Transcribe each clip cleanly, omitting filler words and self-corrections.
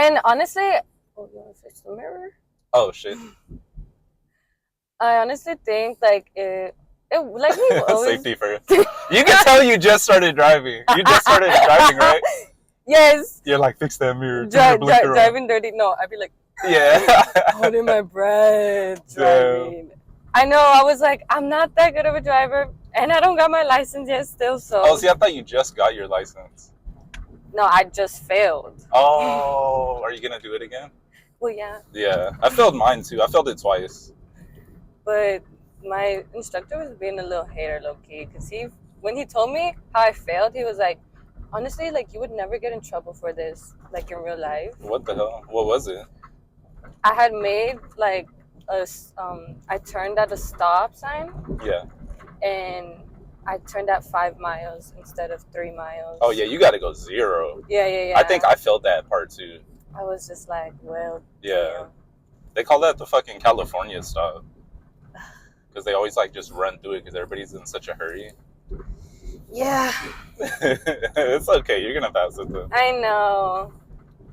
And honestly, oh, you want to fix the mirror? Oh shit! I honestly think like it like we always Safety first. You can tell you just started driving. You just started driving, right? Yes. You're like, fix that mirror. Driving dirty. No, I'd be like, yeah. holding my breath, driving. I know. I was like, I'm not that good of a driver, and I don't got my license yet still. So. Oh, see, I thought you just got your license. No, I just failed. Oh, are you gonna do it again? Well, yeah. Yeah, I failed mine too. I failed it twice. But my instructor was being a little hater, low key, because when he told me how I failed, he was like, honestly, like you would never get in trouble for this, like in real life. What the hell? What was it? I had made like I turned at a stop sign. Yeah. And I turned at 5 miles instead of 3 miles. Oh yeah, you got to go 0. Yeah. I think I failed that part too. I was just like, well. Yeah. Damn. They call that the fucking California stop. Because they always like just run through it because everybody's in such a hurry. Yeah. It's okay. You're gonna pass it though. I know.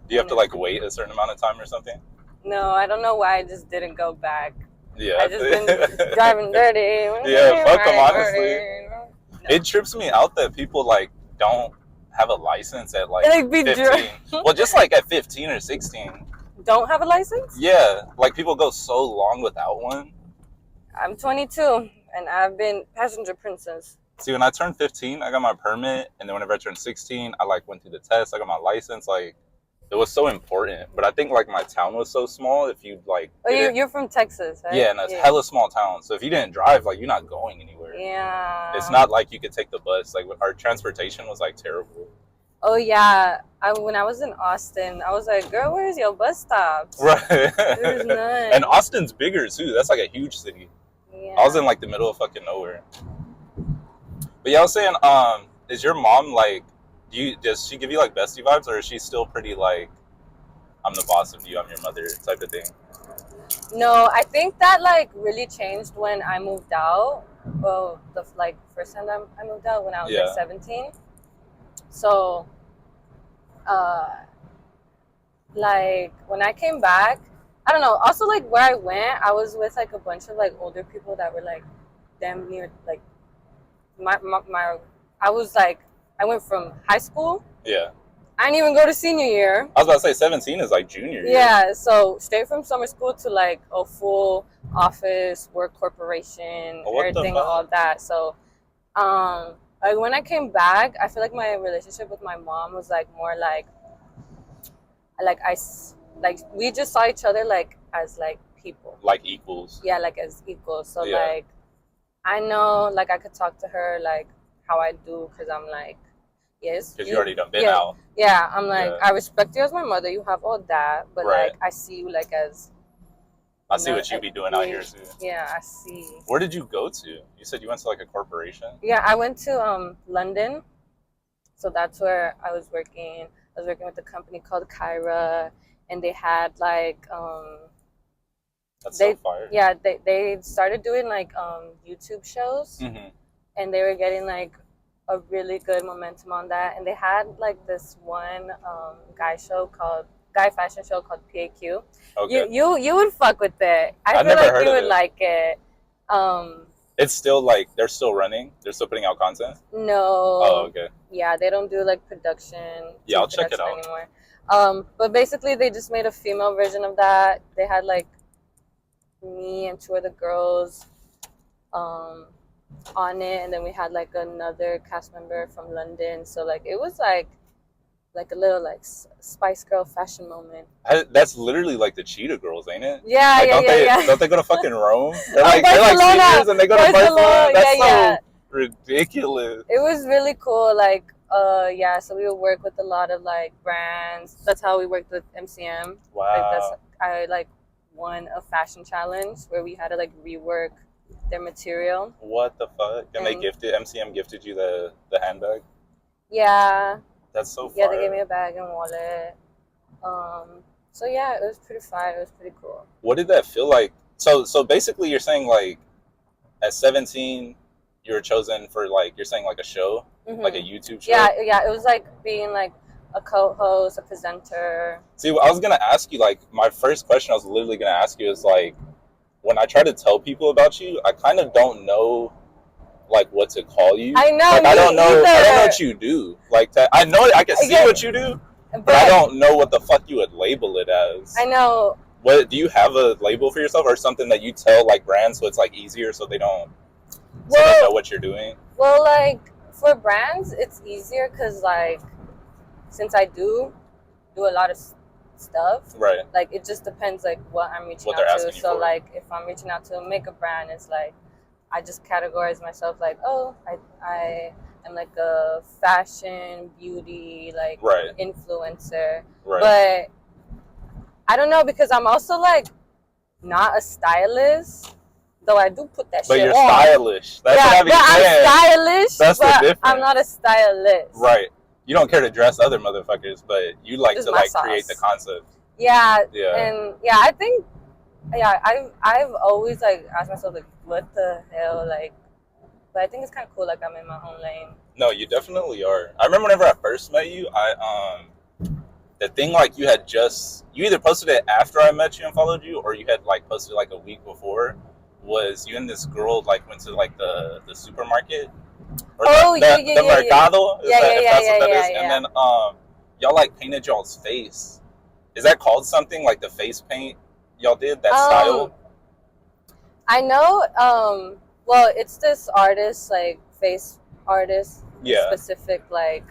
Do you have to like wait a certain amount of time or something? No, I don't know why I just didn't go back. Yeah. I just been driving dirty. Yeah, fuck them, honestly. No. It trips me out that people like don't have a license at like 15. Well, just like at 15 or 16. Don't have a license? Yeah, like people go so long without one. I'm 22 and I've been passenger princess. See, when I turned 15, I got my permit, and then whenever I turned 16, I like went through the test. I got my license. Like, it was so important. But I think like my town was so small. If you like, oh, you're from Texas, right? Yeah, and it's hella small town. So if you didn't drive, like you're not going anywhere. Yeah. It's not like you could take the bus. Like our transportation was like terrible. Oh yeah, when I was in Austin, I was like, "Girl, where's your bus stops?" Right. There's none. And Austin's bigger too. That's like a huge city. Yeah. I was in like the middle of fucking nowhere. But yeah, I was saying, is your mom like, does she give you like bestie vibes, or is she still pretty like, I'm the boss of you, I'm your mother type of thing? No, I think that like really changed when I moved out. Well, the like first time I moved out when I was like 17. So, like when I came back, I don't know. Also, like where I went, I was with like a bunch of like older people that were like damn near like I was like, I went from high school. Yeah. I didn't even go to senior year. I was about to say 17 is like junior year. Yeah, so straight from summer school to like a full office, work corporation, everything, all that. So, like when I came back, I feel like my relationship with my mom was like more like we just saw each other like as like people. Like equals. Yeah, like as equals. So like, I know like I could talk to her like how I do because I'm like, yes. Because you already done been out. Yeah, I'm like, I respect you as my mother. You have all that. But like, I see you like as... I see what you be doing out here too. Yeah, I see. Where did you go to? You said you went to like a corporation? Yeah, I went to London. So that's where I was working. I was working with a company called Kyra. And they had like... That's so fire. Yeah, they started doing like YouTube shows. Mm-hmm. And they were getting like a really good momentum on that, and they had like this one guy fashion show called PAQ. Okay. You would fuck with it. I feel like you would like it. It's still like they're still running. They're still putting out content. No. Oh, okay. Yeah, they don't do like production. Yeah, I'll check it out anymore. But basically, they just made a female version of that. They had like me and 2 of the girls. On it, and then we had like another cast member from London, so like it was like a little like Spice Girl fashion moment. That's literally like the Cheetah Girls, ain't it? Yeah, like, don't they go to fucking Rome? They're like seniors and they go to Barcelona. That's so ridiculous. It was really cool. Like so we would work with a lot of like brands. That's how we worked with MCM. Wow. I like won a fashion challenge where we had to like rework their material. What the fuck? And they MCM gifted you the handbag? Yeah. That's so fire. Yeah, they gave me a bag and wallet. So yeah, it was pretty fire. It was pretty cool. What did that feel like? So basically you're saying like at 17 you were chosen for like, you're saying like a show? Mm-hmm. Like a YouTube show? Yeah, it was like being like a co-host, a presenter. See, I was gonna ask you, like, my first question I was literally gonna ask you is, like, when I try to tell people about you, I kind of don't know, like, what to call you. I know. Like, I don't know what you do. Like, I know I can see what you do, but I don't know what the fuck you would label it as. I know. What do you have a label for yourself, or something that you tell like brands so it's like easier so they don't they know what you're doing? Well, like for brands, it's easier because like since I do a lot of stuff, right? Like it just depends like what I'm reaching out to. So like if I'm reaching out to a makeup brand, it's like I just categorize myself like, oh, I am like a fashion, beauty, like influencer. Right. But I don't know because I'm also like not a stylist, though I do put that shit on. But you're stylish. That's what I mean. I'm stylish, that's the difference. I'm not a stylist. Right. You don't care to dress other motherfuckers, but you like to like create the concept. Yeah. And yeah, I think I've always like asked myself like what the hell, like, but I think it's kind of cool like I'm in my own lane. No, you definitely are. I remember whenever I first met you, the thing like you either posted it after I met you and followed you, or you had like posted like a week before, was you and this girl like went to like the supermarket or the mercado. Yeah. And then y'all like painted y'all's face. Is that called something like the face paint y'all did, that style? I know well it's this artist, like face artist, specific like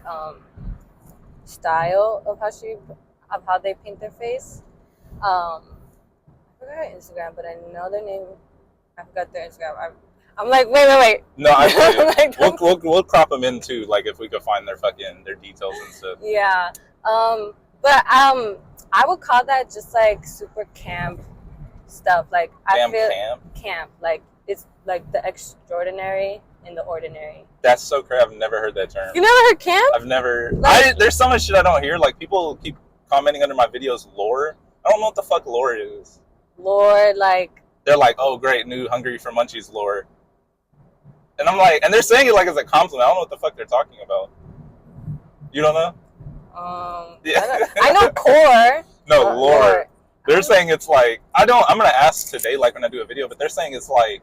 style of how they paint their face. I forgot her Instagram, but I know their name. I forgot their Instagram. I'm like, wait. No, I like, we'll crop them in too, like if we could find their details and stuff. Yeah. But I would call that just like super camp stuff. Like I feel camp. Like it's like the extraordinary in the ordinary. That's so crazy. I've never heard that term. You never heard camp? I've never. There's so much shit I don't hear. Like people keep commenting under my videos, lore. I don't know what the fuck lore is. Lore, like. They're like, oh great, new Hungry for Munchies lore. And I'm like, and they're saying it like as a compliment. I don't know what the fuck they're talking about. You don't know? Yeah. I know core. No, lore. They're saying it's like, I'm gonna ask today, like when I do a video, but they're saying it's like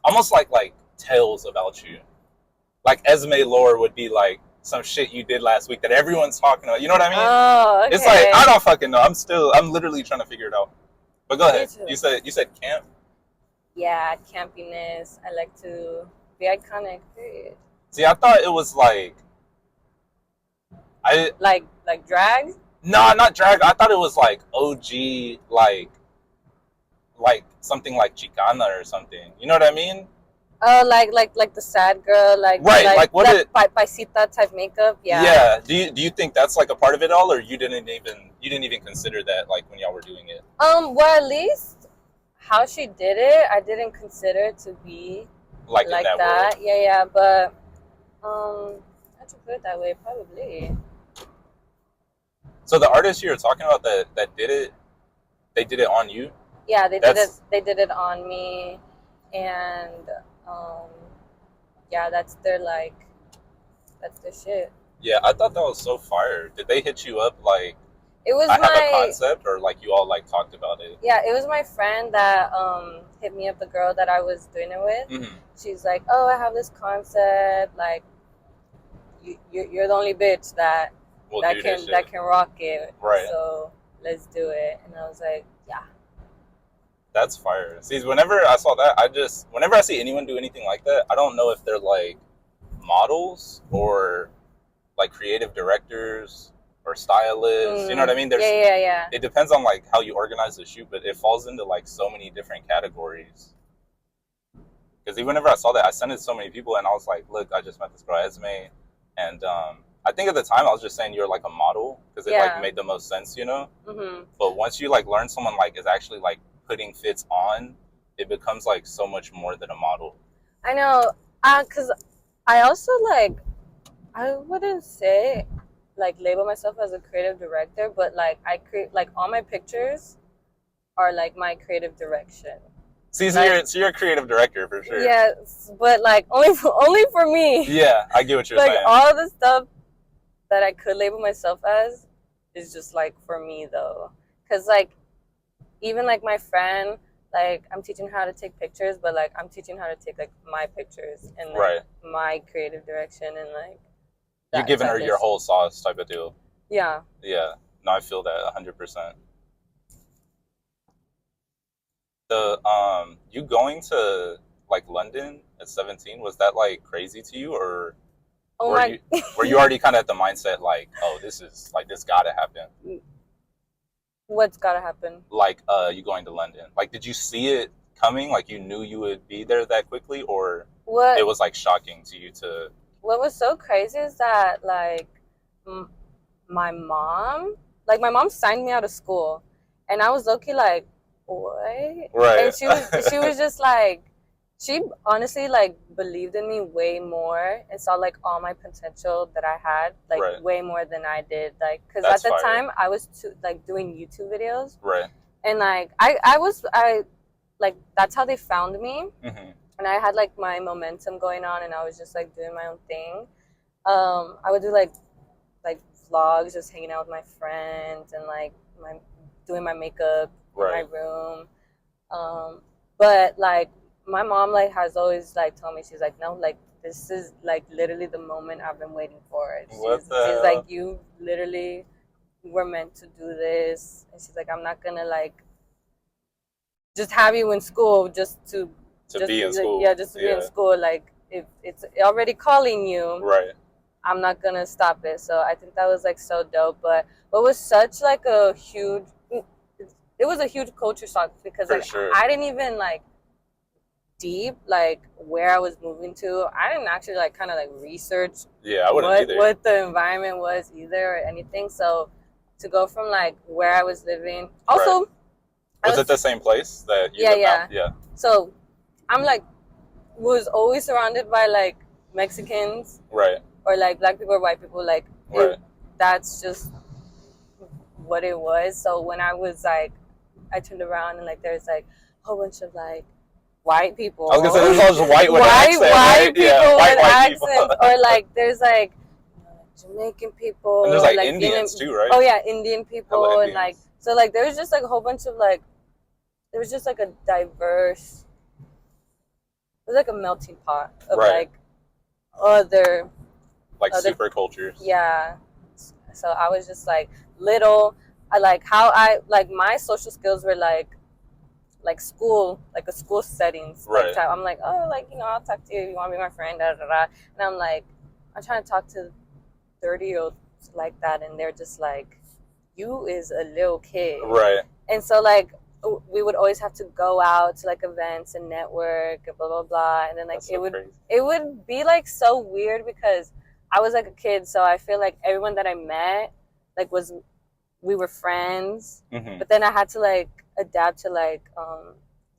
almost like tales about you. Like Esme lore would be like some shit you did last week that everyone's talking about. You know what I mean? Oh, okay. It's like I don't fucking know. I'm literally trying to figure it out. But go ahead. You said camp? Yeah, campiness. I like to be iconic, period. See, I thought it was like like drag? No, not drag. I thought it was like OG, like something like chicana or something. You know what I mean? Oh, like the sad girl, like what paisita type makeup. Yeah. Yeah. Do you think that's like a part of it all, or you didn't even consider that like when y'all were doing it? Well, at least how she did it, I didn't consider it to be like that. Yeah, but I should put it that way, probably. So the artist you were talking about that did it, they did it on you? Yeah, they did it on me, and yeah, that's their shit. Yeah, I thought that was so fire. Did they hit you up like it was have a concept, or like you all like talked about it? Yeah, it was my friend that hit me up, the girl that I was doing it with. Mm-hmm. She's like, oh, I have this concept, like you're the only bitch that can rock it. Right. So let's do it. And I was like, yeah. That's fire. See, whenever I saw that, whenever I see anyone do anything like that, I don't know if they're like models or like creative directors or stylists. You know what I mean? Yeah. It depends on like how you organize the shoot, but it falls into like so many different categories. Because even whenever I saw that, I sent it to so many people, and I was like, look, I just met this girl, Esme, and I think at the time I was just saying you're like a model because it like made the most sense, you know? Mm-hmm. But once you like learn someone like is actually like putting fits on, it becomes like so much more than a model. I know, because I also like, I wouldn't say like label myself as a creative director, but like I create like all my pictures are like my creative direction. See, so you're a creative director for sure. Yes, but like only for me. Yeah, I get what you're saying. Like all the stuff that I could label myself as is just like for me though, because like even like my friend, like I'm teaching her how to take pictures, but like I'm teaching her to take like my pictures and like my creative direction and like you're giving her your whole sauce type of deal. Yeah. Yeah. No, I feel that 100%. The you going to like London at 17, was that like crazy to you, or were you already kind of at the mindset like, oh, this is like, this gotta happen? What's gotta happen? Like you going to London, like did you see it coming, like you knew you would be there that quickly, or it was like shocking to you to... What was so crazy is that like my mom signed me out of school, and I was low-key like, what? Right. And she was just like, she honestly like believed in me way more and saw like all my potential that I had, like way more than I did, like because at the time I was like doing YouTube videos, and like I like that's how they found me. And I had like my momentum going on, and I was just like doing my own thing. I would do like vlogs, just hanging out with my friends and like doing my makeup in my room. But like my mom like has always like told me, she's like, no, like this is like literally the moment I've been waiting for. She's like, you literally were meant to do this. And she's like, I'm not gonna like just have you in school just to be in school. Yeah, just to be in school. Like if it's already calling you, I'm not gonna stop it. So I think that was like so dope. But what was such like a huge, it was a huge culture shock, because like I didn't even like deep like where I was moving to. I didn't actually like kind of like research I wouldn't either what the environment was either or anything. So to go from like where I was living, also was it the same place that you lived now? Yeah. So I'm like was always surrounded by like Mexicans, or like black people or white people, like that's just what it was. So when I was like, I turned around and like there's like a whole bunch of like white people. I was gonna say there's all just white with accents, white people with accents, or like there's like Jamaican people, and there's like Indians too, right? Oh yeah, Indian people, and like so like there was just like a whole bunch of like, there was just like a diverse, it was like a melting pot of like other super cultures. Yeah. So I was just like little, I like how I like my social skills were like school, like a school settings. Like type. I'm like, oh, like, you know, I'll talk to you if you want to be my friend, da da da. And I'm like, I'm trying to talk to 30-year-olds like that, and they're just like, you is a little kid. And so like we would always have to go out to like events and network and blah blah blah, and then like it would be like so weird because I was like a kid, so I feel like everyone that I met like we were friends, but then I had to like adapt to like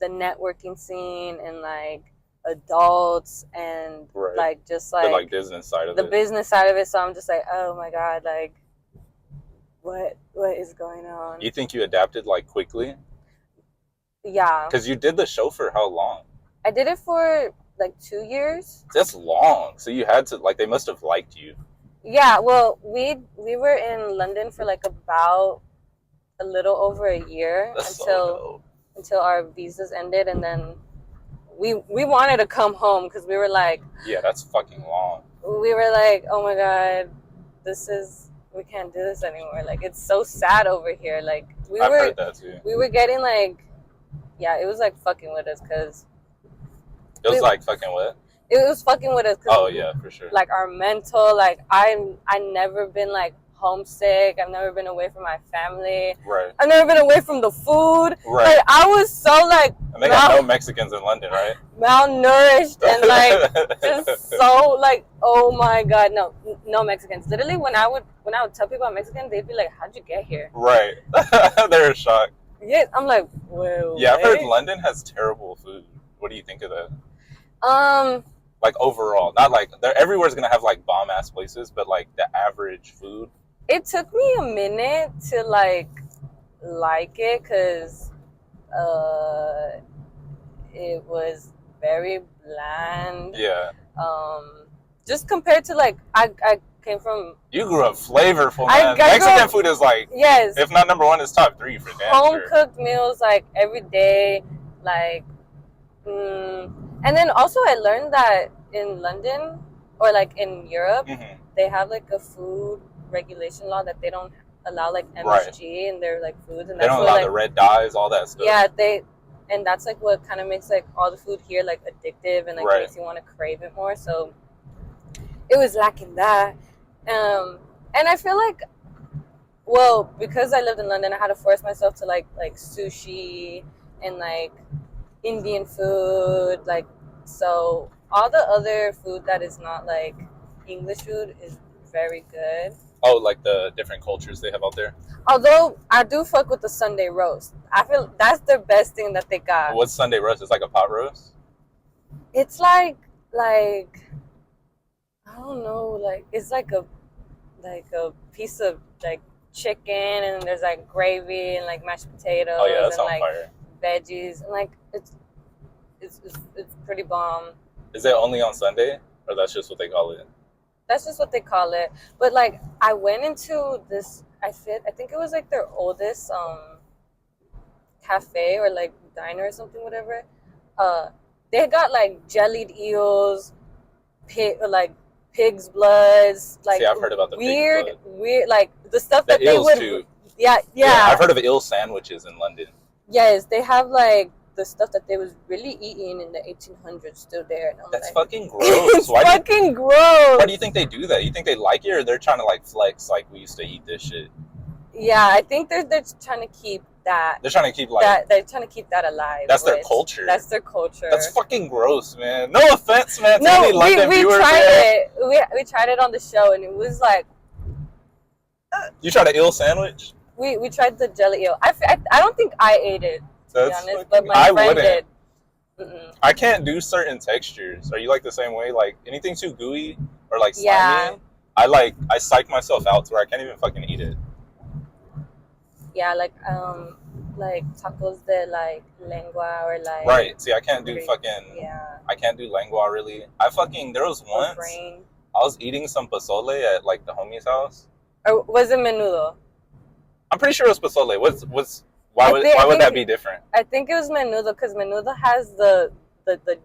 the networking scene and like adults and like just like the like business side of it. Business side of it. So I'm just like, oh my god, like what is going on? You think you adapted like quickly? Yeah. Because you did the show for how long? I did it for like 2 years. That's long. So you had to like, they must have liked you. Yeah, well, we were in London for like about a little over a year until our visas ended, and then we wanted to come home because we were like, yeah, that's fucking long. We were like, oh my god, we can't do this anymore. Like it's so sad over here. Like I've heard that too. We were getting like, yeah, it was like fucking with us because it was like fucking with. It was fucking with us. Oh yeah, for sure. Like our mental, like I never been like homesick. I've never been away from my family. I've never been away from the food. Like I was so like. And they got no Mexicans in London, right? Malnourished and like just so like, oh my god, no Mexicans. Literally, when I would tell people I'm Mexican, they'd be like, "How'd you get here?" They're shocked. Yeah, I'm like, well. Yeah, I've heard London has terrible food. What do you think of that? Like overall, not like everywhere's gonna have like bomb ass places, but like the average food. It took me a minute to like it because it was very bland. Yeah. Just compared to like I came from. You grew up flavorful, man. Mexican food is like, yes, if not number one, it's top 3 for damn home cooked meals like every day, like. And then also I learned that in London or like in Europe, they have like a food regulation law that they don't allow like MSG in their like foods, and they don't allow the red dyes, all that stuff. Yeah, and that's like what kind of makes like all the food here like addictive and like makes you want to crave it more. So it was lacking that, and I feel like, well, because I lived in London, I had to force myself to like sushi and like Indian food, like, so all the other food that is not like English food is very good. Oh, like the different cultures they have out there? Although I do fuck with the Sunday roast. I feel that's the best thing that they got. What's Sunday roast? It's like a pot roast? It's like I don't know, like it's like a piece of like chicken, and there's like gravy and like mashed potatoes and like fire. Veggies, and like it's pretty bomb. Is it only on Sunday, or that's just what they call it? That's just what they call it. But like I went into this, I think it was like their oldest cafe or like diner or something, whatever. They got like jellied eels, pig's bloods, like. See, I've heard about the weird, like the stuff that they would. Too. Yeah. I've heard of eel sandwiches in London. Yes, they have like the stuff that they was really eating in the 1800s still there. And that's like, fucking gross. It's fucking gross. Why do you think they do that? You think they like it, or they're trying to like flex like we used to eat this shit? Yeah, I think they're trying to keep that. They're trying to keep like they're trying to keep that alive. That's their culture. That's their culture. That's fucking gross, man. No offense, man. No, we tried it. We tried it on the show, and it was like. You tried an eel sandwich? We tried the jelly eel. I don't think I ate it. To be honest, but my friend did. I can't do certain textures. Are you like the same way? Like anything too gooey or like slimy, I psych myself out to where I can't even fucking eat it. Yeah, like tacos de like lengua or like. Right. See, I can't do fucking. Yeah. I can't do lengua really. There was once I was eating some pozole at like the homie's house. Or was it menudo? I'm pretty sure it was pozole. Why would that be different? I think it was menudo because menudo has the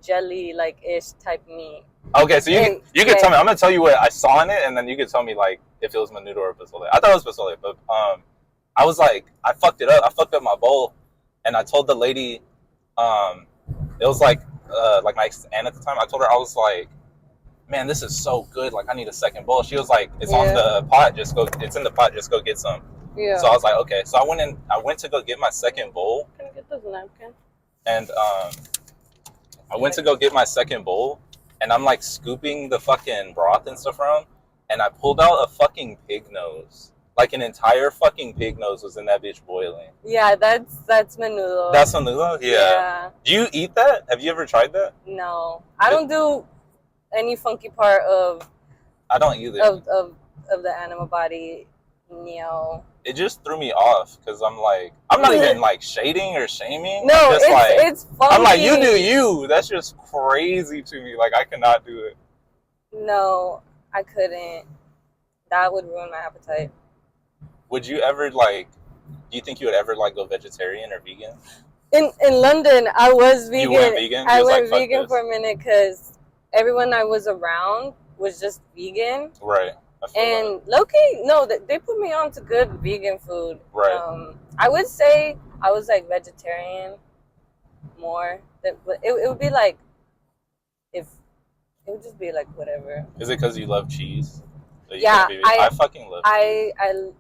jelly like ish type meat. Okay, so you can tell me. I'm gonna tell you what I saw in it, and then you can tell me like if it was menudo or pozole. I thought it was pozole, but I was like, I fucked it up. I fucked up my bowl, and I told the lady, it was like my ex Anne at the time. I told her, I was like, man, this is so good. Like I need a second bowl. She was like, it's on the pot. It's in the pot. Just go get some. Yeah. So I was like, okay. So I went to go get my second bowl. Can I get this napkin? And I went to go get my second bowl, and I'm like scooping the fucking broth and stuff around, and I pulled out a fucking pig nose. Like an entire fucking pig nose was in that bitch boiling. Yeah, that's menudo. That's menudo? Yeah. Do you eat that? Have you ever tried that? No. I don't do any funky part of. I don't either. Of the animal body. No. It just threw me off because I'm like, I'm not even like shading or shaming. No, it's funky. I'm like, you do you. That's just crazy to me. Like I cannot do it. No, I couldn't. That would ruin my appetite. Would you ever like? Do you think you would ever like go vegetarian or vegan? In London, I was vegan. You went vegan? I went vegan for a minute because everyone I was around was just vegan. Right. And low-key, no, they put me on to good vegan food. Right. I would say I was like vegetarian more. But it would be like it would just be like whatever. Is it because you love cheese? Yeah, I fucking love cheese.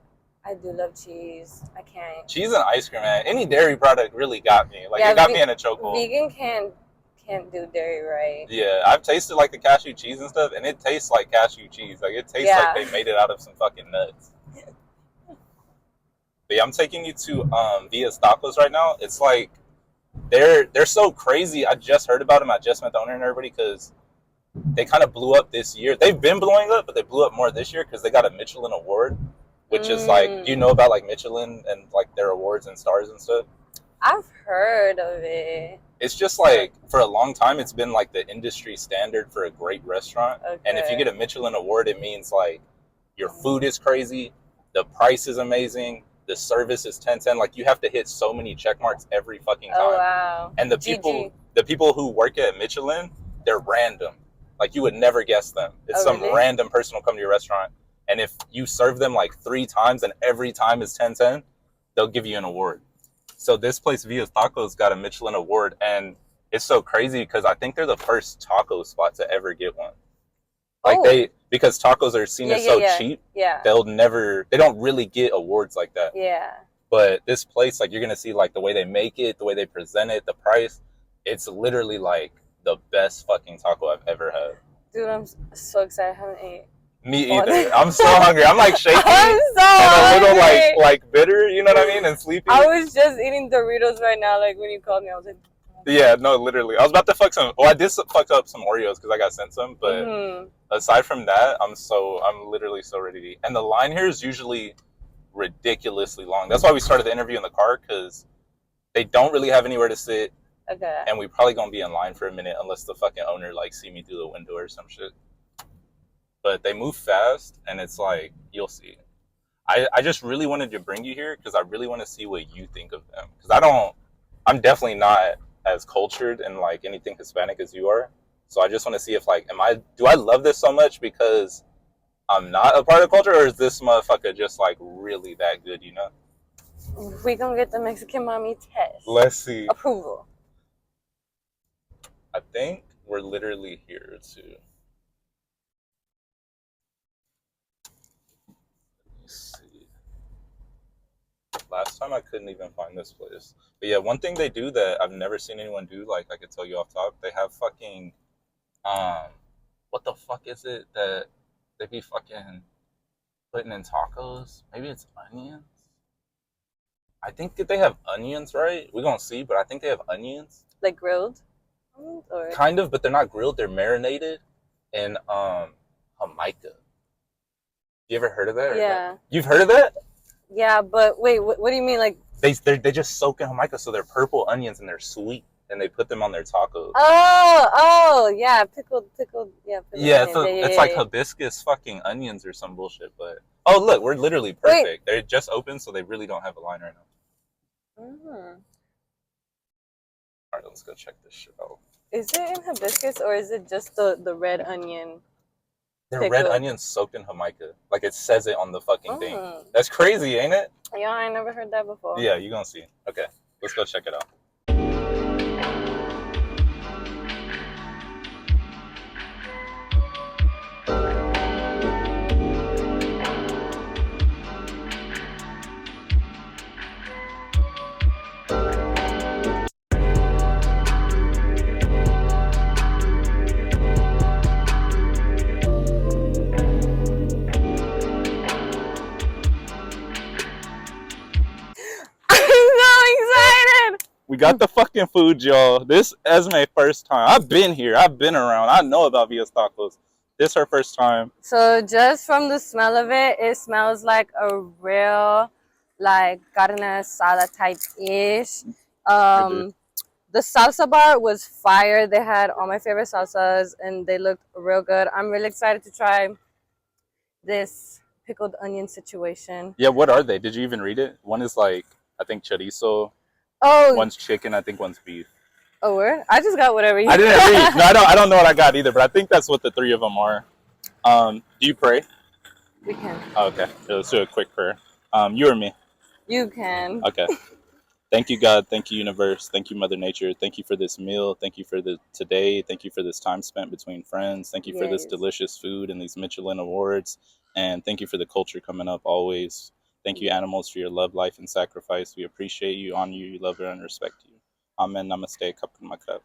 I do love cheese. I can't. Cheese and ice cream, man. Any dairy product really got me. Like it got me in a chokehold. Vegan can't do dairy right. Yeah, I've tasted like the cashew cheese and stuff, and it tastes like cashew cheese. Like it tastes like they made it out of some fucking nuts. But yeah, I'm taking you to Via's Tacos right now. It's like they're so crazy. I just heard about them. I just met the owner and everybody because they kind of blew up this year. They've been blowing up, but they blew up more this year because they got a Michelin Award, which is like, you know about like Michelin and like their awards and stars and stuff? I've heard of it. It's just like, for a long time, it's been like the industry standard for a great restaurant. Okay. And if you get a Michelin award, it means like Your food is crazy. The price is amazing. The service is 10/10. Like, you have to hit so many check marks every fucking time. Oh, wow. And the people who work at Michelin, they're random. Like, you would never guess them. It's some really? random person will come to your restaurant, and if you serve them like 3 times and every time is 10/10, they'll give you an award. So this place, Via's Tacos, got a Michelin Award, and it's so crazy because I think they're the first taco spot to ever get one. Like, because tacos are seen as so cheap, they don't really get awards like that. Yeah. But this place, like, you're gonna see like the way they make it, the way they present it, the price. It's literally like the best fucking taco I've ever had. Dude, I'm so excited. I haven't ate. Me either. I'm so hungry. I'm like shaking. I'm so and a little like bitter, you know what I mean, and sleepy. I was just eating Doritos right now. Like, when you called me, I was like, yeah, no, literally. I was about to fuck some. Well, I did fuck up some Oreos because I got sent some. But aside from that, I'm literally so ready to eat. And the line here is usually ridiculously long. That's why we started the interview in the car, because they don't really have anywhere to sit. Okay. And we probably gonna be in line for a minute unless the fucking owner like see me through the window or some shit. But they move fast, and it's like, you'll see. I just really wanted to bring you here because I really want to see what you think of them. Because I'm definitely not as cultured and like anything Hispanic as you are. So I just want to see if like, do I love this so much because I'm not a part of the culture, or is this motherfucker just like really that good, you know? We gonna get the Mexican mommy test. Let's see. Approval. I think we're literally here to. See. Last time I couldn't even find this place. But yeah, one thing they do that I've never seen anyone do, like I could tell you off top, they have fucking what the fuck is it that they be fucking putting in tacos? Maybe it's onions? I think that they have onions, right? We're gonna see, but I think they have onions. Like grilled? Or... Kind of, but they're not grilled, they're marinated in Jamaica. You ever heard of that? Yeah. You've heard of that? Yeah, but wait, what do you mean? Like they just soak in Jamaica, so they're purple onions and they're sweet, and they put them on their tacos. Oh, yeah, pickled, yeah. Yeah, it's like hibiscus fucking onions or some bullshit. But oh, look, we're literally perfect. Wait. They're just open, so they really don't have a line right now. All right, let's go check this shit out. Is it in hibiscus or is it just the red onion? They're red onions soaked in Jamaica. Like, it says it on the fucking thing. That's crazy, ain't it? Yeah, I never heard that before. Yeah, you're gonna see. Okay, let's go check it out. We got the fucking food, y'all. This is my first time. I've been here. I've been around. I know about Via's Tacos. This is her first time. So just from the smell of it, it smells like a real, like, carne asada type-ish. The salsa bar was fire. They had all my favorite salsas, and they looked real good. I'm really excited to try this pickled onion situation. Yeah, what are they? Did you even read it? One is like, I think chorizo. Oh, one's chicken. I think one's beef. Oh, where? I just got whatever you. I didn't read. No, I don't know what I got either. But I think that's what the 3 of them are. Do you pray? We can. Oh, okay, let's do a quick prayer. You or me? You can. Okay. Thank you, God. Thank you, universe. Thank you, Mother Nature. Thank you for this meal. Thank you for today. Thank you for this time spent between friends. Thank you for this delicious food and these Michelin Awards. And thank you for the culture coming up always. Thank you, animals, for your love, life, and sacrifice. We appreciate you, honor you, love you, and respect you. Amen. Namaste. Cup in my cup.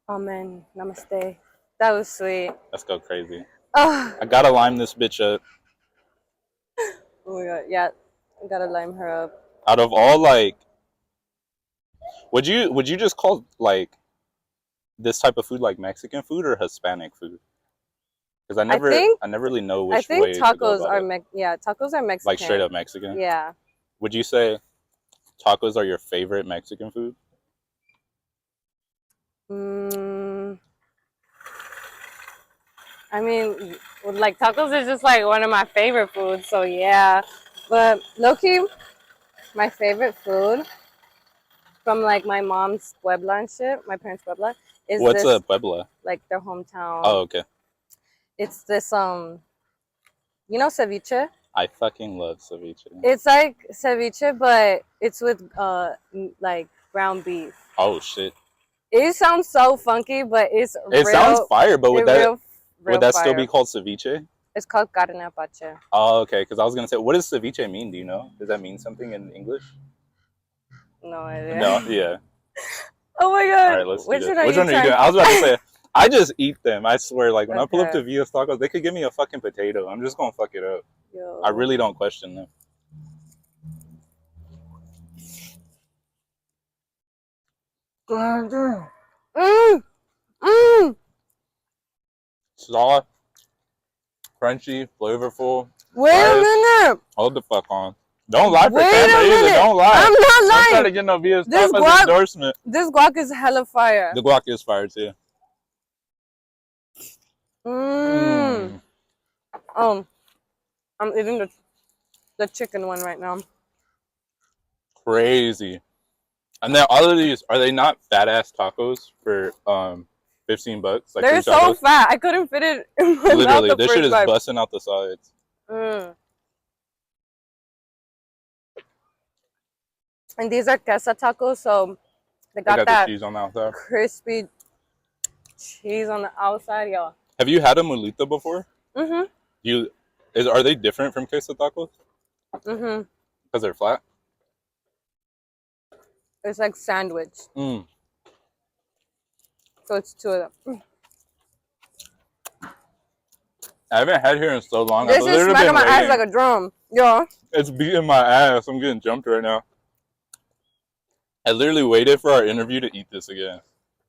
Amen. Namaste. That was sweet. Let's go crazy. I gotta lime this bitch up. Oh my god, yeah. I gotta lime her up. Out of all, like, would you just call, like, this type of food like Mexican food or Hispanic food? Because I never really know which way. I think tacos are tacos are Mexican. Like straight up Mexican. Yeah. Would you say tacos are your favorite Mexican food? I mean, like tacos is just like one of my favorite foods. So yeah, but low-key, my favorite food from like my mom's Puebla and shit, my parents' Puebla, is What's this a Puebla? like their hometown. Oh, okay. It's this you know ceviche? I fucking love ceviche. It's like ceviche, but it's with like ground beef. Oh shit. It sounds so funky, but it sounds fire, but would that real still be called ceviche? It's called carne apache. Oh, okay. Because I was gonna say, what does ceviche mean? Do you know? Does that mean something in English? No idea. No. Yeah. Oh my god. All right, let's do this. Which one are you doing? I was about to say, I just eat them. I swear. Like when I pull up to Via's Tacos, they could give me a fucking potato. I'm just gonna fuck it up. Yo. I really don't question them. Soft, crunchy, flavorful. Wait a minute. Hold the fuck on. Don't lie for Wait camera either. Don't lie. I'm not lying. Don't try to get no Via's Tacos endorsement. This guac is hella fire. The guac is fire too. I'm eating the chicken one right now. Crazy. And then all of these, are they not fat ass tacos for $15? Like they're so fat. I couldn't fit it in my literally, mouth. this shit is busting out the sides. And these are queso tacos, so they got that the cheese on the outside. crispy cheese on the outside, yo. Have you had a mulita before? Mm-hmm. Are they different from queso tacos? Mm-hmm. Because they're flat? It's like sandwich. So it's two of them. I haven't had here in so long. This is smacking my ass like a drum. Yo. It's beating my ass. I'm getting jumped right now. I literally waited for our interview to eat this again.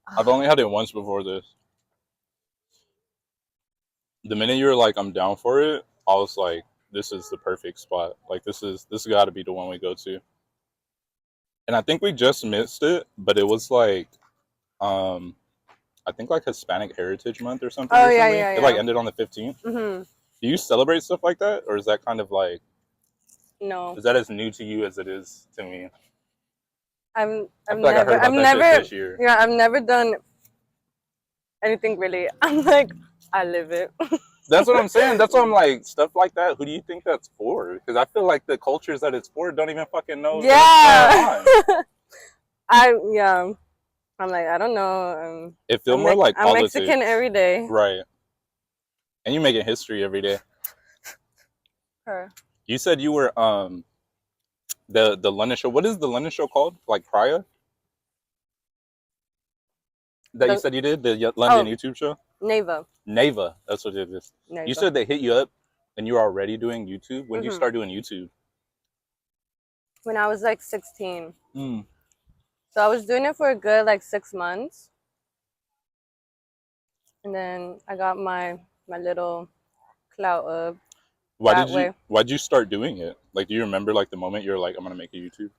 I've only had it once before this. The minute you were like, I'm down for it, I was like, this is the perfect spot. Like, this got to be the one we go to. And I think we just missed it, but it was like, I think like Hispanic Heritage Month or something. Oh, yeah. It like ended on the 15th. Mm-hmm. Do you celebrate stuff like that? Or is that kind of like... No. Is that as new to you as it is to me? I've never done anything really. I'm like, I live it. That's what I'm saying. That's why I'm like, stuff like that. Who do you think that's for? Because I feel like the cultures that it's for don't even fucking know. Yeah. I'm like, I don't know. It feels more like I'm politics. Mexican every day. Right. And you making history every day. Her. You said you were the London show. What is the London show called? Like Priya? You said you did? The London YouTube show? NAYVA. NAYVA. That's what it is. NAYVA. You said they hit you up and you were already doing YouTube. When did you start doing YouTube? When I was like 16. So I was doing it for a good like 6 months. And then I got my little clout up. Why'd you start doing it? Like, do you remember like the moment you're like, I'm gonna make a YouTube?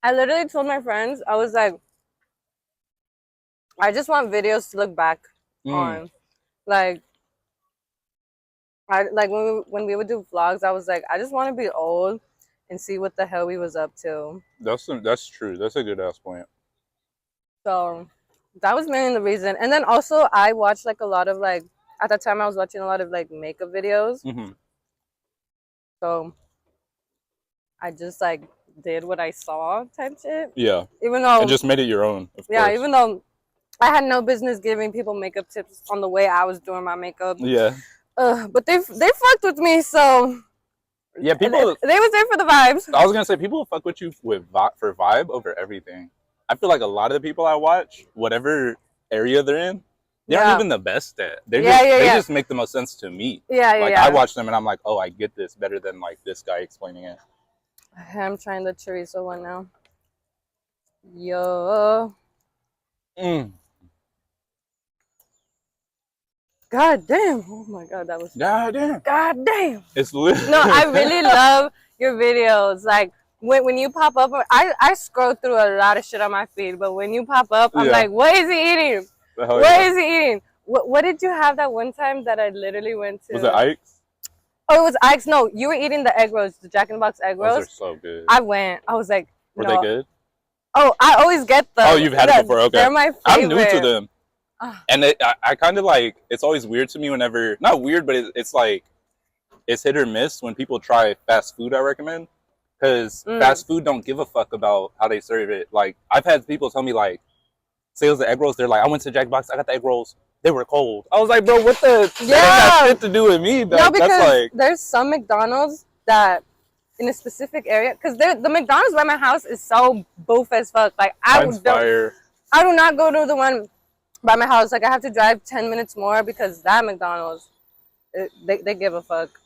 I literally told my friends, I was like, I just want videos to look back on. Like when we would do vlogs, I was like, I just want to be old and see what the hell we was up to. That's true. That's a good ass point. So that was mainly the reason. And then also I watched like a lot of like, at that time I was watching a lot of like makeup videos. So I just like did what I saw type shit. Yeah. Even though and just made it your own. Of course. Even though I had no business giving people makeup tips on the way I was doing my makeup. Yeah. But they fucked with me, so yeah, people. They was there for the vibes. I was gonna say people fuck with you for vibe over everything. I feel like a lot of the people I watch, whatever area they're in, they aren't even the best at. They just make the most sense to me. I watch them and I'm like, oh, I get this better than like this guy explaining it. I'm trying the chorizo one now. Yo. God damn. Oh my god, that was God damn. God damn. It's lit. No, I really love your videos. Like when you pop up, I scroll through a lot of shit on my feed, but when you pop up, I'm like, what is he eating? What is he eating? What did you have that one time that I literally went to? Was it Ike's? Oh, it was Ike's. No, you were eating the egg rolls, the Jack in the Box egg rolls. Those are so good. I went. I was like, were they good? Oh, I always get them. Oh, you've had it before. Okay, they're my favorite. I'm new to them, and I kind of like. It's always weird to me whenever, not weird, but it's like it's hit or miss when people try fast food. I recommend because fast food don't give a fuck about how they serve it. Like I've had people tell me like, say it was the egg rolls. They're like, I went to Jack Box. I got the egg rolls. They were cold. I was like, bro, what the? Yeah, that ain't got shit to do with me. No, because that's like, there's some McDonald's that in a specific area, because the McDonald's by my house is so boof as fuck. Like I do not go to the one by my house. Like I have to drive 10 minutes more because that McDonald's, they give a fuck.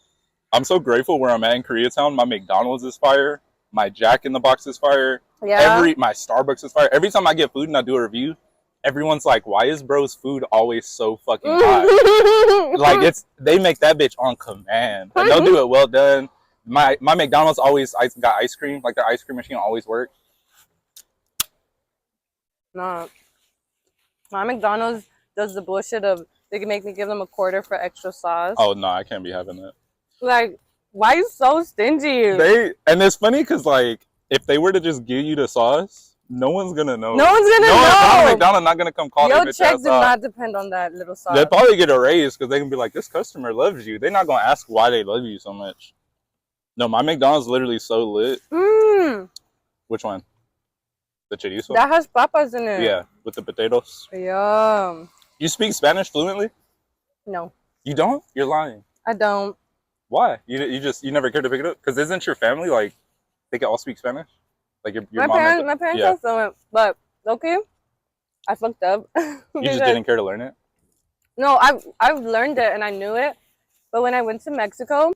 I'm so grateful where I'm at in Koreatown. My McDonald's is fire. My Jack in the Box is fire. Yeah. My Starbucks is fire. Every time I get food and I do a review, everyone's like, why is bro's food always so fucking hot? Like they make that bitch on command. And they'll do it well done. My McDonald's always got ice cream. Like their ice cream machine always works. No. My McDonald's does the bullshit of they can make me give them a quarter for extra sauce. Oh no, I can't be having that. Like, why are you so stingy? And it's funny because like if they were to just give you the sauce, no one's gonna know. No one's gonna know. McDonald's not gonna come call your check do not depend on that little sauce. They'll probably get a raise because they can be like, this customer loves you. They're not gonna ask why they love you so much. No, my McDonald's is literally so lit. Which one? The chorizo? That has papas in it. Yeah, with the potatoes. Yeah. You speak Spanish fluently? No. You don't? You're lying. I don't. Why? You never cared to pick it up? Because isn't your family like they can all speak Spanish? Like your my mom. My parents are fluent, but okay, I fucked up. You just didn't care to learn it? No, I've learned it and I knew it, but when I went to Mexico,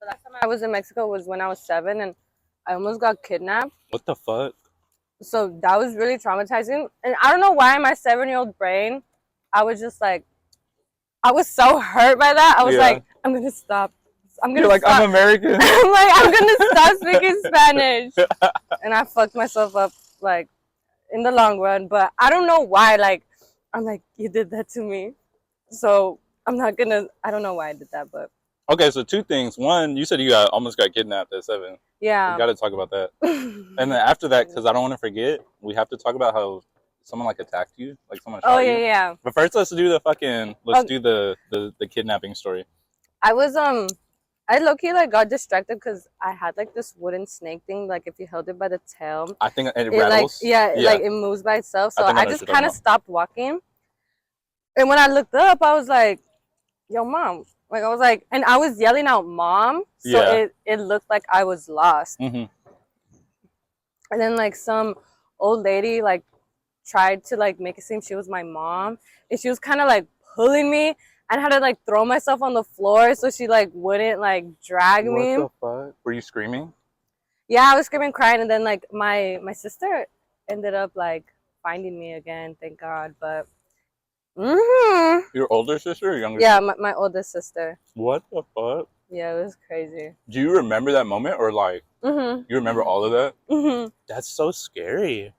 the last time I was in Mexico was when I was 7 and I almost got kidnapped. What the fuck? So that was really traumatizing, and I don't know why in my 7-year-old brain, I was just like, I was so hurt by that. I was like, I'm gonna stop. You're like, I'm American. I'm like, I'm gonna stop speaking Spanish. And I fucked myself up, like, in the long run. But I don't know why, like, I'm like, you did that to me. So I'm not gonna, I don't know why I did that, but. Okay, so 2 things. One, you said you almost got kidnapped at 7. Yeah. We gotta talk about that. And then after that, because I don't want to forget, we have to talk about how someone, like, attacked you. Like, someone shot you. Yeah. But first, let's do the kidnapping story. I low-key like got distracted because I had like this wooden snake thing. Like if you held it by the tail, I think it rattles. Like, like it moves by itself. So I just kind of stopped walking. And when I looked up, I was like, "Yo, mom!" Like I was like, and I was yelling out, "Mom!" So it looked like I was lost. And then like some old lady like tried to like make it seem she was my mom, and she was kind of like pulling me. I had to like throw myself on the floor so she like wouldn't like drag me. What the fuck? Were you screaming? Yeah, I was screaming, crying, and then like my sister ended up like finding me again, thank God. But your older sister or younger? Yeah, my oldest sister. What the fuck? Yeah, it was crazy. Do you remember that moment or like you remember all of that? That's so scary.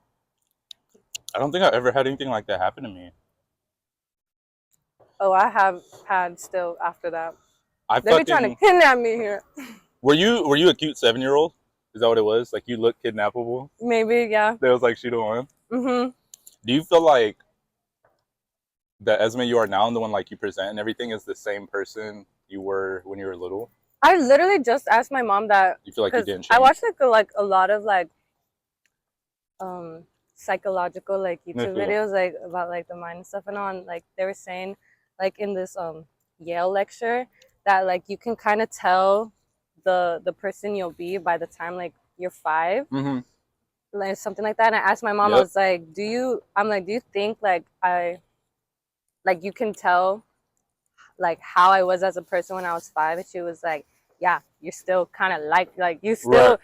I don't think I've ever had anything like that happen to me. Oh, I have had still after that. They be trying to kidnap me here. Were you a cute 7-year-old? Is that what it was? Like you look kidnappable? Maybe, yeah. That was like she the one? Do you feel like the Esme you are now and the one like you present and everything is the same person you were when you were little? I literally just asked my mom that. You feel like you didn't change? I watched like a lot of like psychological like YouTube videos like about like the mind and stuff, and on like they were saying like in this Yale lecture that like you can kind of tell the person you'll be by the time like you're 5, like something like that. And I asked my mom, I was like, do you think like you can tell like how I was as a person when I was 5? And she was like, yeah, you're still kind of like you still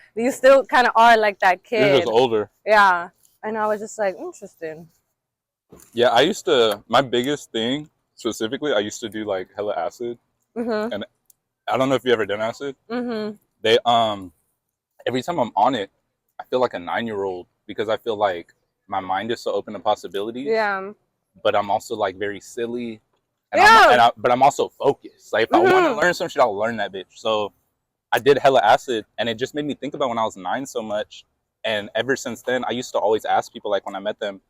kind of are like that kid. You're just older. Yeah. And I was just like, interesting. Yeah, I used to, my biggest thing specifically, I used to do like hella acid. And I don't know if you ever done acid. They every time I'm on it, I feel like a 9-year-old because I feel like my mind is so open to possibilities. Yeah. But I'm also like very silly And but I'm also focused. Like if I want to learn some shit, I'll learn that bitch. So I did hella acid, and it just made me think about when I was 9 so much. And ever since then, I used to always ask people, like when I met them,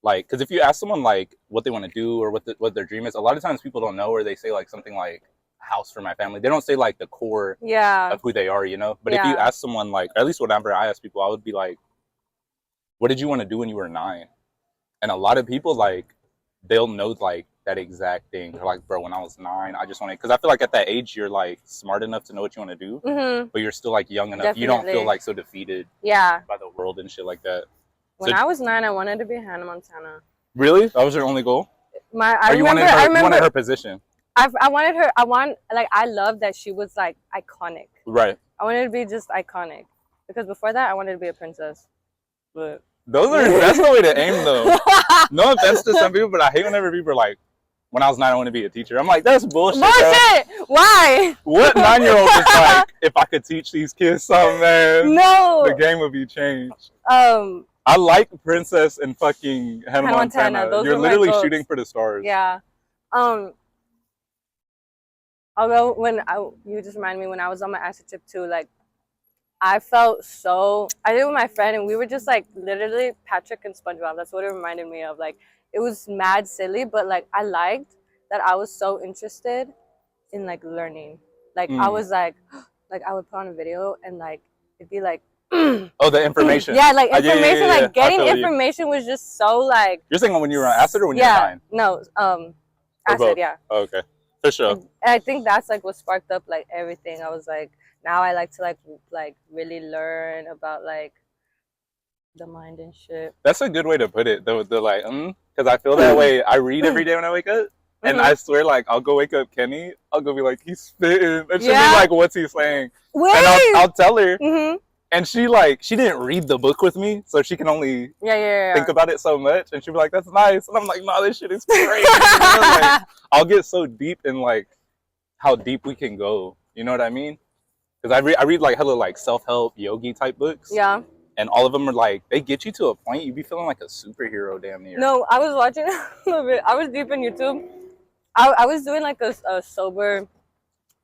like, because if you ask someone like what they want to do or what their dream is, a lot of times people don't know, or they say like something like house for my family. They don't say like the core of who they are, you know. But if you ask someone, like, or at least whenever I ask people, I would be like, what did you want to do when you were 9? And a lot of people, like, they'll know like that exact thing. They're like, bro, when I was 9, I just wanted, because I feel like at that age you're like smart enough to know what you want to do, but you're still like young enough. Definitely. You don't feel like so defeated by the world and shit like that. When I was 9, I wanted to be Hannah Montana. Really? That was your only goal? I remember, you wanted her position. I wanted her. I love that she was like iconic. Right. I wanted to be just iconic, because before that I wanted to be a princess. But that's the way to aim though. No offense to some people, but I hate whenever people are like, when I was 9, I want to be a teacher. I'm like, that's bullshit. Bullshit. Bro. Why? What 9-year-old is like, if I could teach these kids something, man, the game would be changed. I like Princess and fucking Hannah Montana. You're literally shooting for the stars. Yeah. Although you just reminded me, when I was on my acid trip too, like I felt so, I did it with my friend, and we were just like literally Patrick and SpongeBob. That's what it reminded me of. Like it was mad silly, but like I liked that I was so interested in like learning. Like I was like I would put on a video and like it'd be like, oh, the information. Yeah, like information, like getting information was just so like. You're saying when you were on acid or when you were 9? No, acid, yeah. Oh, okay, for sure. And I think that's like what sparked up like everything. I was like, now I like to like really learn about like the mind and shit. That's a good way to put it. The like, because I feel that way. I read every day when I wake up. And I swear, like, I'll go wake up Kenny. I'll go be like, he's spitting. And she'll be like, what's he saying? Wait. And I'll tell her. And she didn't read the book with me, so she can only think about it so much. And she'll be like, that's nice. And I'm like, no, this shit is crazy. Like, I'll get so deep in like how deep we can go. You know what I mean? Because I read like hella like self-help yogi type books. Yeah. And all of them are like, they get you to a point you be feeling like a superhero damn near. No, I was watching a little bit. I was deep in YouTube. I was doing like a sober,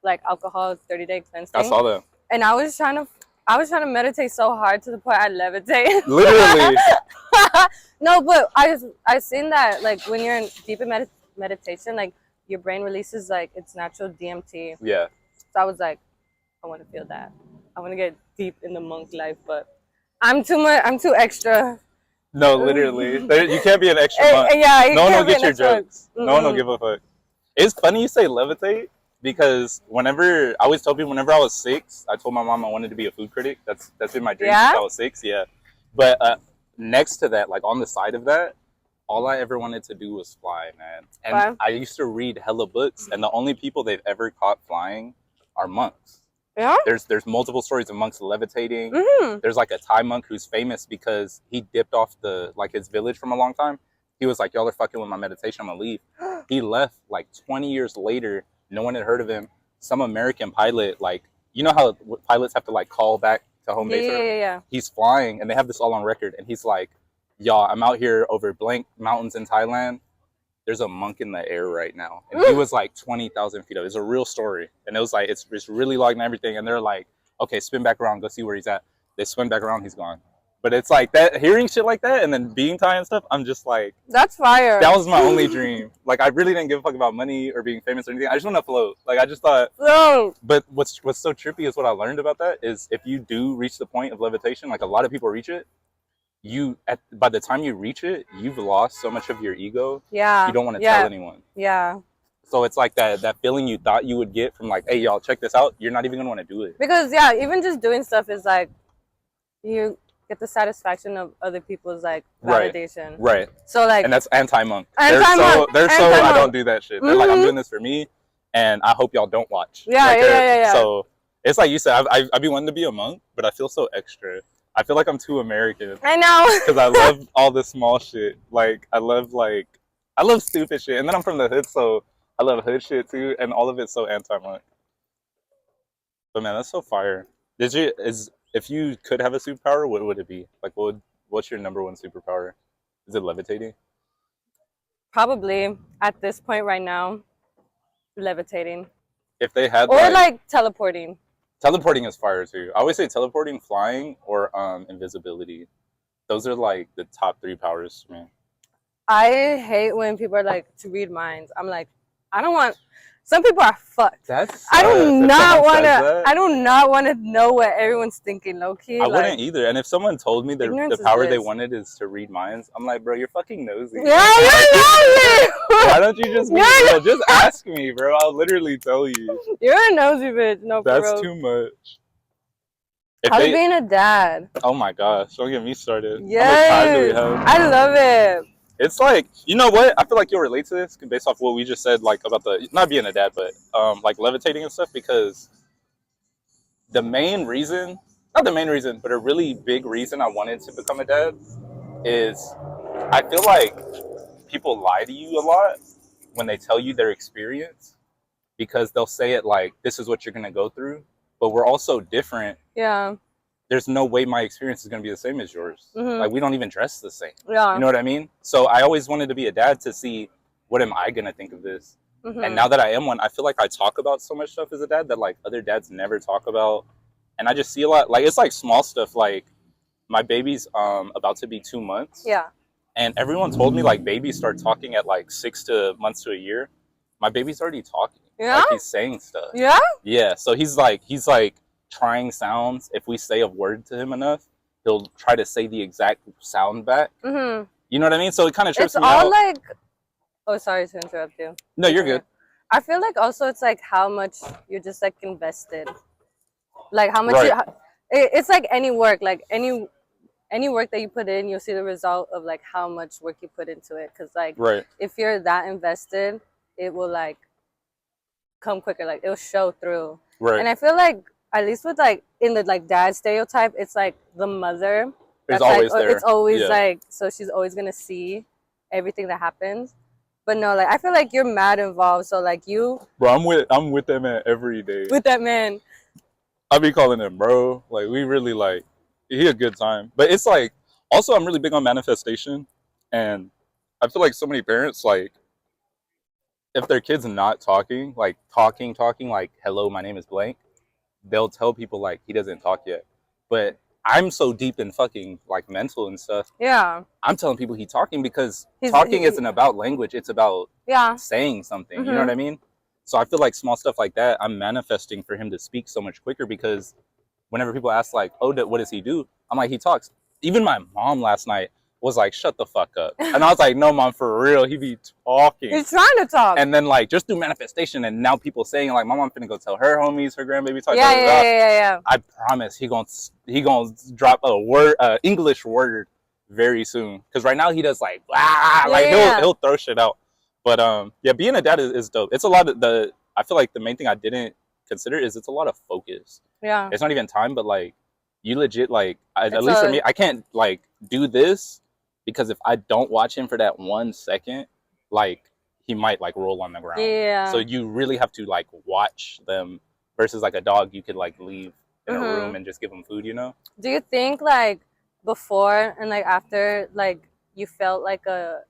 like alcohol 30-day cleanse thing. I saw that. And I was trying to meditate so hard to the point I levitate. Literally. No, but I seen that like when you're in deep in meditation, like your brain releases like its natural DMT. Yeah. So I was like, I want to feel that. I want to get deep in the monk life, but I'm too extra. No, literally. You can't be an extra monk. Yeah, no one will get your jokes. No one will give a fuck. It's funny you say levitate, because whenever I always tell people, whenever I was 6, I told my mom I wanted to be a food critic. That's been my dream since I was 6. Yeah. But next to that, like on the side of that, all I ever wanted to do was fly, man. And I used to read hella books, and the only people they've ever caught flying are monks. Yeah. There's multiple stories of monks levitating. There's like a Thai monk who's famous because he dipped off his village from a long time. He was like, y'all are fucking with my meditation, I'm gonna leave. He left like 20 years later. No one had heard of him. Some American pilot, like, you know how pilots have to like call back to home base? Yeah. He's flying, and they have this all on record. And he's like, y'all, I'm out here over blank mountains in Thailand. There's a monk in the air right now. And he was like 20,000 feet up. It's a real story. And it was like, it's really logged and everything. And they're like, okay, spin back around, go see where he's at. They spin back around, he's gone. But it's like that, hearing shit like that and then being Thai and stuff, I'm just like, that's fire. That was my only dream. Like, I really didn't give a fuck about money or being famous or anything. I just want to float. Like, I just thought. No. But what's so trippy is what I learned about that is if you do reach the point of levitation, like a lot of people reach it, by the time you reach it, you've lost so much of your ego. Yeah. You don't want to tell anyone. Yeah. So it's like that feeling you thought you would get from like, hey, y'all, check this out. You're not even going to want to do it. Because, even just doing stuff is like, you get the satisfaction of other people's like validation. Right. So like, and that's anti-monk. They're so I don't do that shit. They're like, I'm doing this for me, and I hope y'all don't watch. Yeah. So it's like you said, I be wanting to be a monk, but I feel so extra. I feel like I'm too American. I know. Because I love all the small shit. Like I love stupid shit, and then I'm from the hood, so I love hood shit too, and all of it's so anti-monk. But man, that's so fire. If you could have a superpower, what would it be? Like, what's your number one superpower? Is it levitating? Probably at this point right now, Levitating. If they had or like teleporting. Teleporting is fire too. I always say teleporting, flying, or invisibility. Those are like the top 3 powers for me. I hate when people are like to read minds. I'm like, I don't want. Some people are fucked. I do not want to. I do not want to know what everyone's thinking, low key. I wouldn't either. And if someone told me the power they wanted is to read minds, I'm like, bro, you're fucking nosy. Yeah, you're nosy. Why don't you just be real? Just ask me, bro. I'll literally tell you. You're a nosy bitch. No, that's too much. How's being a dad? Oh my gosh, don't get me started. Yes, how much time do we have? I love it. It's like, you know what? I feel like you'll relate to this based off what we just said, like about the not being a dad, but like levitating and stuff. Because the main reason, not the main reason, but a really big reason I wanted to become a dad is I feel like people lie to you a lot when they tell you their experience, because they'll say it like, this is what you're gonna go through, but we're all so different. Yeah. There's no way my experience is going to be the same as yours. Like, we don't even dress the same. Yeah. You know what I mean? So I always wanted to be a dad to see, what am I going to think of this? And now that I am one, I feel like I talk about so much stuff as a dad that like other dads never talk about. And I just see a lot, like, it's like small stuff. Like, my baby's about to be 2 months. Yeah. And everyone told me like babies start talking at like 6 months to a year. My baby's already talking. Yeah. Like, he's saying stuff. Yeah. Yeah. So he's like trying sounds. If we say a word to him enough, he'll try to say the exact sound back. You know what I mean? So it kind of trips me out. It's all like, oh, sorry to interrupt you. No, you're good. I feel like also it's like how much you're just like invested. Like how much it's like any work, like any work that you put in, you'll see the result of like how much work you put into it. Because like if you're that invested, it will like come quicker. Like it'll show through. And I feel like, at least with like in the like dad stereotype, it's like the mother is always there. It's always like, so she's always gonna see everything that happens. But no, like I feel like you're mad involved. So like you, bro, I'm with that man every day. With that man, I be calling him bro. Like we really like, he a good time. But it's like, also I'm really big on manifestation, and I feel like so many parents, like if their kid's not talking, like talking like, hello, my name is blank, they'll tell people like he doesn't talk yet. But I'm so deep in fucking like mental and stuff. Yeah. I'm telling people he's talking because talking isn't about language. It's about saying something. You know what I mean? So I feel like small stuff like that, I'm manifesting for him to speak so much quicker, because whenever people ask like, oh, what does he do? I'm like, he talks. Even my mom last night was like, shut the fuck up. And I was like, no, mom, for real, he be talking. He's trying to talk. And then like just through manifestation, and now people saying like, my mom finna go tell her homies, her grandbaby talk. Yeah. I promise he gonna drop a word, English word very soon. Because right now he does like, he'll throw shit out. But yeah, being a dad is dope. It's a lot of I feel like the main thing I didn't consider is it's a lot of focus. Yeah. It's not even time, but like you legit like, at least for me, I can't like do this, because if I don't watch him for that 1 second, like he might like roll on the ground. Yeah. So you really have to like watch them, versus like a dog you could like leave in a room and just give them food, you know? Do you think like before and like after, like you felt like a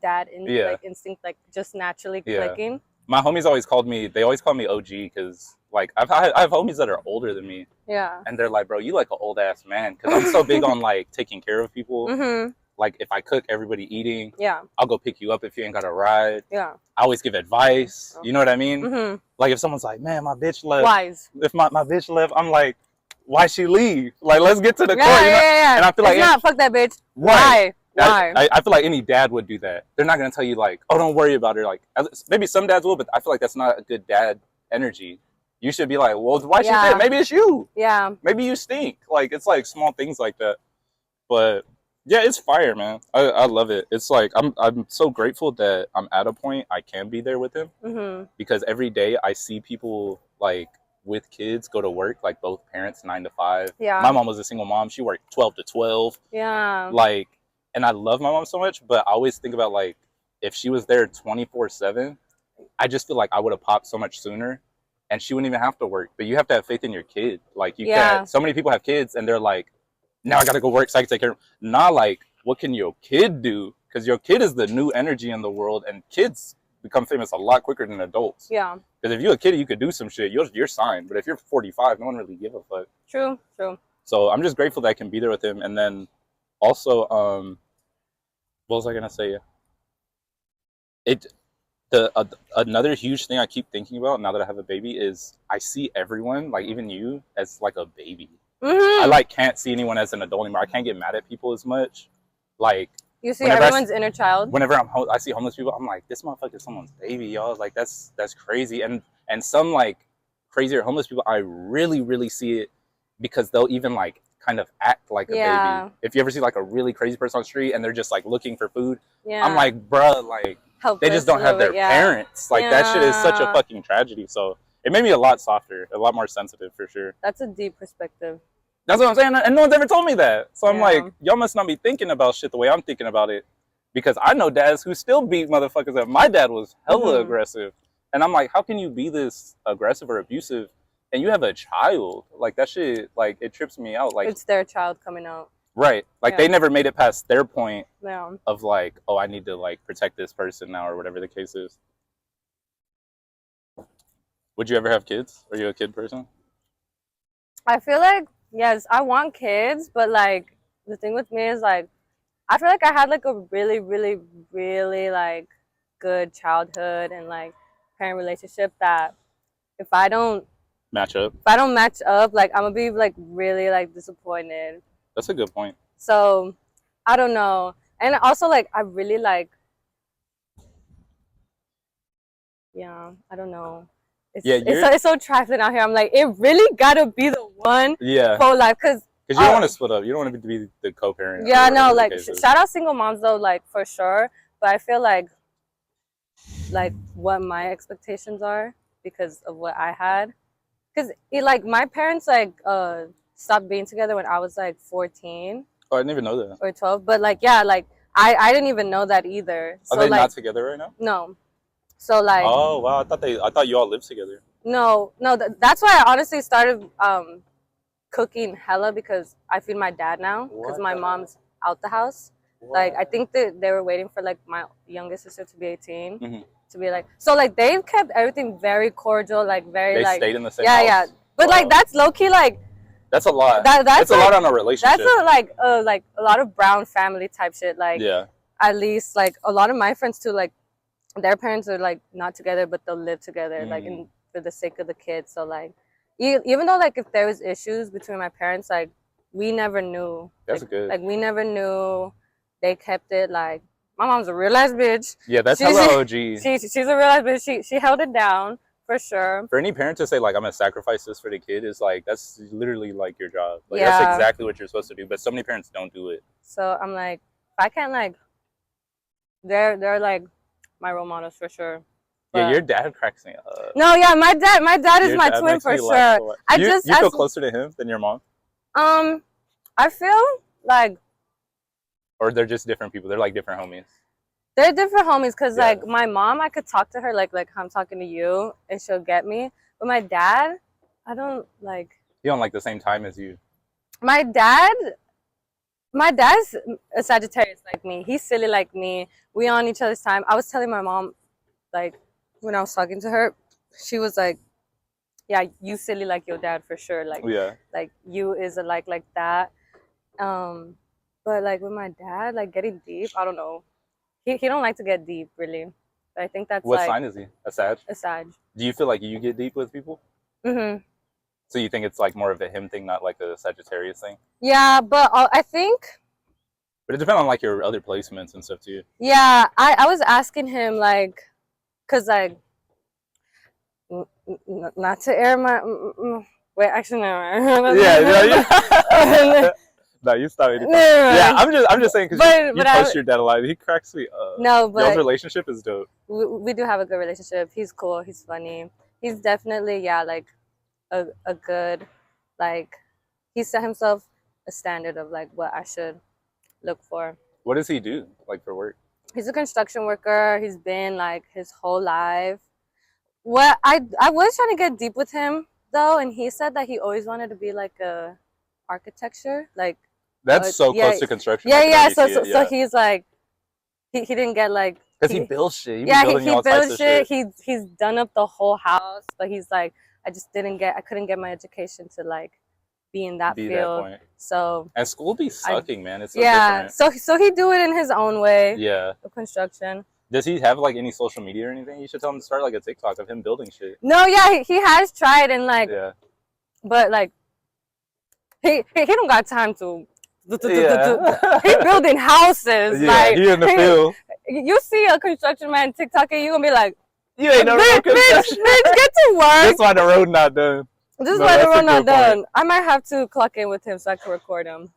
dad like instinct, like just naturally clicking? My homies always call me OG, because like I have homies that are older than me. Yeah. And they're like, bro, you like an old ass man, because I'm so big on like taking care of people. Like if I cook, everybody eating. Yeah. I'll go pick you up if you ain't got a ride. Yeah. I always give advice. You know what I mean? Like if someone's like, man, my bitch left. Wise. If my bitch left, I'm like, why she leave? Like, let's get to the core. You know? And I feel like, fuck that bitch. Why? Why? I feel like any dad would do that. They're not gonna tell you like, oh, don't worry about her. Like maybe some dads will, but I feel like that's not a good dad energy. You should be like, well, why she did? Maybe it's you. Yeah. Maybe you stink. Like it's like small things like that. But yeah, it's fire, man. I love it. It's like I'm so grateful that I'm at a point I can be there with him, because every day I see people like with kids go to work, like both parents 9 to 5. Yeah. My mom was a single mom. She worked 12 to 12. Yeah. Like, and I love my mom so much, but I always think about like if she was there 24/7, I just feel like I would have popped so much sooner, and she wouldn't even have to work. But you have to have faith in your kid. Like you can't. So many people have kids and they're like, now I gotta go work so I can take care of him. Not like, what can your kid do? Because your kid is the new energy in the world, and kids become famous a lot quicker than adults. Yeah. Because if you're a kid, you could do some shit. You're signed. But if you're 45, no one really give a fuck. True. True. So I'm just grateful that I can be there with him. And then also, what was I gonna say? Another huge thing I keep thinking about now that I have a baby is I see everyone, like even you, as like a baby. I like can't see anyone as an adult anymore. I can't get mad at people as much. Like you see everyone's inner child. Whenever I see homeless people, I'm like, this motherfucker is someone's baby, y'all. Like that's crazy. And some like crazier homeless people, I really see it because they'll even like kind of act like a baby. If you ever see like a really crazy person on the street and they're just like looking for food, I'm like, bruh, like they just don't have their parents. Like that shit is such a fucking tragedy. So it made me a lot softer, a lot more sensitive for sure. That's a deep perspective. That's what I'm saying, and no one's ever told me that. So I'm like, y'all must not be thinking about shit the way I'm thinking about it, because I know dads who still beat motherfuckers up. My dad was hella aggressive, and I'm like, how can you be this aggressive or abusive, and you have a child? Like that shit, like it trips me out. Like it's their child coming out. Right, like they never made it past their point of like, oh, I need to like protect this person now or whatever the case is. Would you ever have kids? Are you a kid person? I feel like, yes, I want kids, but like the thing with me is like I feel like I had like a really like good childhood and like parent relationship that if I don't match up, like I'm gonna be like really like disappointed. That's a good point. So I don't know. And also like I really like, I don't know. It's so trifling out here. I'm like, it really gotta be the one for life, because you don't want to split up. You don't want to be the co-parent. Yeah, no, like shout out single moms though, like for sure. But I feel like what my expectations are because of what I had, because like my parents like stopped being together when I was like 14. Oh, I didn't even know that. Or 12, but like like I didn't even know that either. Are they not together right now? No. So like, oh wow, I thought you all lived together. No, that's why I honestly started cooking hella, because I feed my dad now because my mom's out the house. What? Like I think that they were waiting for like my youngest sister to be 18 to be like, so like they've kept everything very cordial, like very they like stayed in the same house. But like that's low key like that's a lot. That's like, a lot on a relationship. That's like a lot of brown family type shit. Like at least like a lot of my friends too, like their parents are like not together, but they'll live together like for the sake of the kids. So like even though like if there was issues between my parents, like we never knew. That's like, good. Like we never knew. They kept it like, my mom's a real ass bitch. Yeah, that's hella OG. She's a real ass bitch. She held it down for sure. For any parent to say like I'm gonna sacrifice this for the kid is like, that's literally like your job. Like that's exactly what you're supposed to do. But so many parents don't do it. So I'm like, if I can't like, they're like my role models for sure. But yeah, your dad cracks me up. No, yeah, my dad is my twin for sure. You feel closer to him than your mom? I feel like, or they're just different people. They're like different homies. They're different homies because like my mom, I could talk to her like I'm talking to you and she'll get me. But my dad, I don't like. You don't like the same time as you. My dad's a Sagittarius like me. He's silly like me. We on each other's time. I was telling my mom, like when I was talking to her, she was like, "Yeah, you silly like your dad for sure. Like like you is a like that." But like with my dad, like getting deep, I don't know. He don't like to get deep really. But I think that's what sign is he? A Sag? A Sag. Do you feel like you get deep with people? Mhm. So you think it's like more of a him thing, not like a Sagittarius thing? Yeah, but I think. But it depends on like your other placements and stuff too. Yeah, I was asking him like, cause like, not to air my. Wait, actually no. Yeah. No, you stop it. Yeah, I'm just saying because you post your dad a lot. He cracks me up. No, but y'all's relationship is dope. We do have a good relationship. He's cool. He's funny. He's definitely like a good, like he set himself a standard of like what I should look for. What does he do like for work? He's a construction worker. He's been like his whole life. What I was trying to get deep with him though, and he said that he always wanted to be like a architecture, like. That's so close to construction. Yeah. So he's like, he didn't get like Because he builds shit. He builds shit. He's done up the whole house, but he's like, I couldn't get my education to like be in that field. So and school be sucking, man. It's so different. So he do it in his own way. Yeah. Of construction. Does he have like any social media or anything? You should tell him to start like a TikTok of him building shit. No, yeah, he has tried and like, but like, he don't got time to. He building houses. Like he in the field. You see a construction man TikTok and you gonna be like, you ain't no real construction. Bitch, get to work. That's why the road not done. This is why the road not done. I might have to clock in with him so I can record him.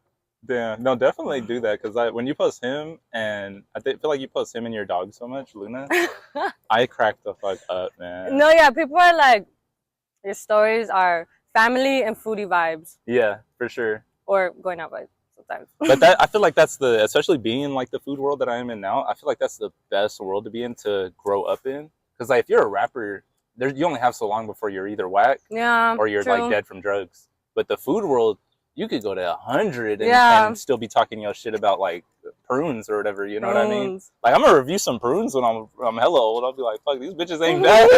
Damn, no, definitely do that because when you post him and feel like you post him and your dog so much, Luna, I crack the fuck up, man. No, yeah, people are like, your stories are family and foodie vibes. Yeah, for sure. Or going out vibes sometimes. But I feel like that's especially being in like the food world that I am in now, I feel like that's the best world to be in to grow up in. Because like if you're a rapper, you only have so long before you're either whack or you're like dead from drugs. But the food world, you could go to 100 and still be talking your shit about like prunes or whatever, you know what I mean? Like I'm gonna review some prunes when I'm hella old. I'll be like, fuck, these bitches ain't bad.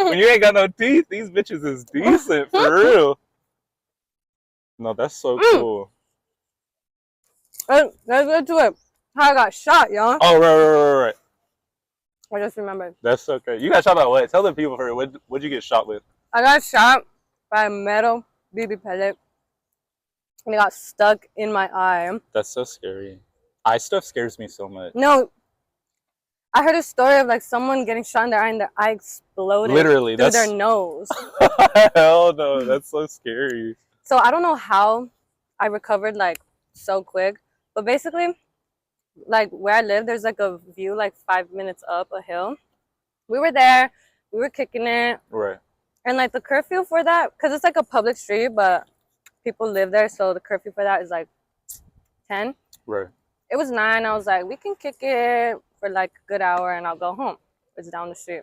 When you ain't got no teeth, these bitches is decent for real. No, that's so cool. Let's get to it. How I got shot, y'all. Oh, right. I just remembered. That's okay. You got shot by what? Tell the people for what'd you get shot with? I got shot by a metal BB pellet. And it got stuck in my eye. That's so scary. Eye stuff scares me so much. No. I heard a story of like someone getting shot in their eye and their eye exploded literally through their nose. Hell no, that's so scary. So I don't know how I recovered like so quick. But basically, like where I live, there's like a view like 5 minutes up a hill. We were there. We were kicking it. Right. And like the curfew for that, because it's like a public street, but people live there, so the curfew for that is like 10. Right. It was 9. I was like, we can kick it for like a good hour and I'll go home. It's down the street.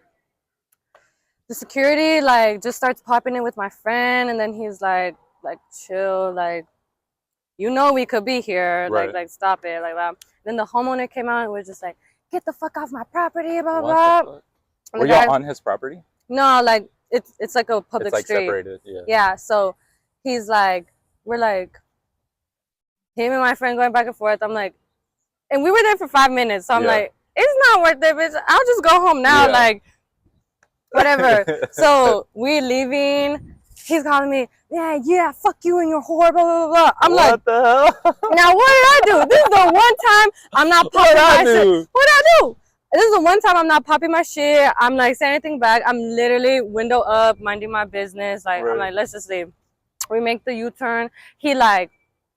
The security like just starts popping in with my friend, and then he's like chill, like, you know we could be here, like stop it, like that. Then the homeowner came out and was just like, get the fuck off my property, blah blah. Were y'all on his property? No, like it's like a public street. It's like separated, yeah. So he's like, we're like, him and my friend going back and forth. I'm like, and we were there for 5 minutes. So I'm like, it's not worth it, bitch. I'll just go home now. Like, whatever. So we're leaving. He's calling me, yeah, fuck you and your whore, blah, blah, blah. I'm what like, the hell? Now what did I do? This is the one time I'm not popping my shit. What did I do? This is the one time I'm not popping my shit. I'm like saying anything back. I'm literally window up, minding my business. Like, I'm like, let's just leave. We make the U-turn. He like,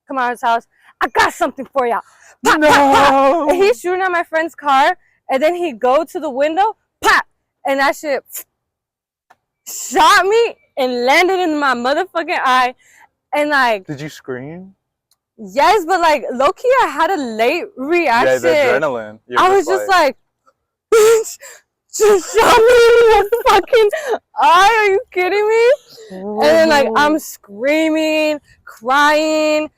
come out of his house. I got something for y'all. Pop, pop, pop. And he's shooting at my friend's car. And then he go to the window, pop. And that shit shot me and landed in my motherfucking eye. And like, did you scream? Yes, but like low-key I had a late reaction. Yeah, the adrenaline. I was just like, bitch, just shot me in the fucking eye. Are you kidding me? And then like I'm screaming, crying.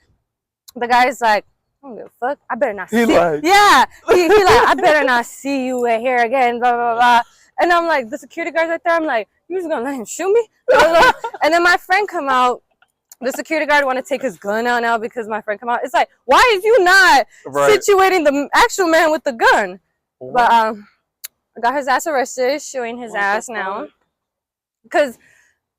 The guy's like, I don't give a fuck. I better not see you. Yeah. He like, I better not see you here again, blah, blah, blah. And I'm like, the security guard's right there. I'm like, you just gonna let him shoot me? And then my friend come out. The security guard want to take his gun out now because my friend come out. It's like, why is you not situating the actual man with the gun? But I got his ass arrested, showing his ass now. Because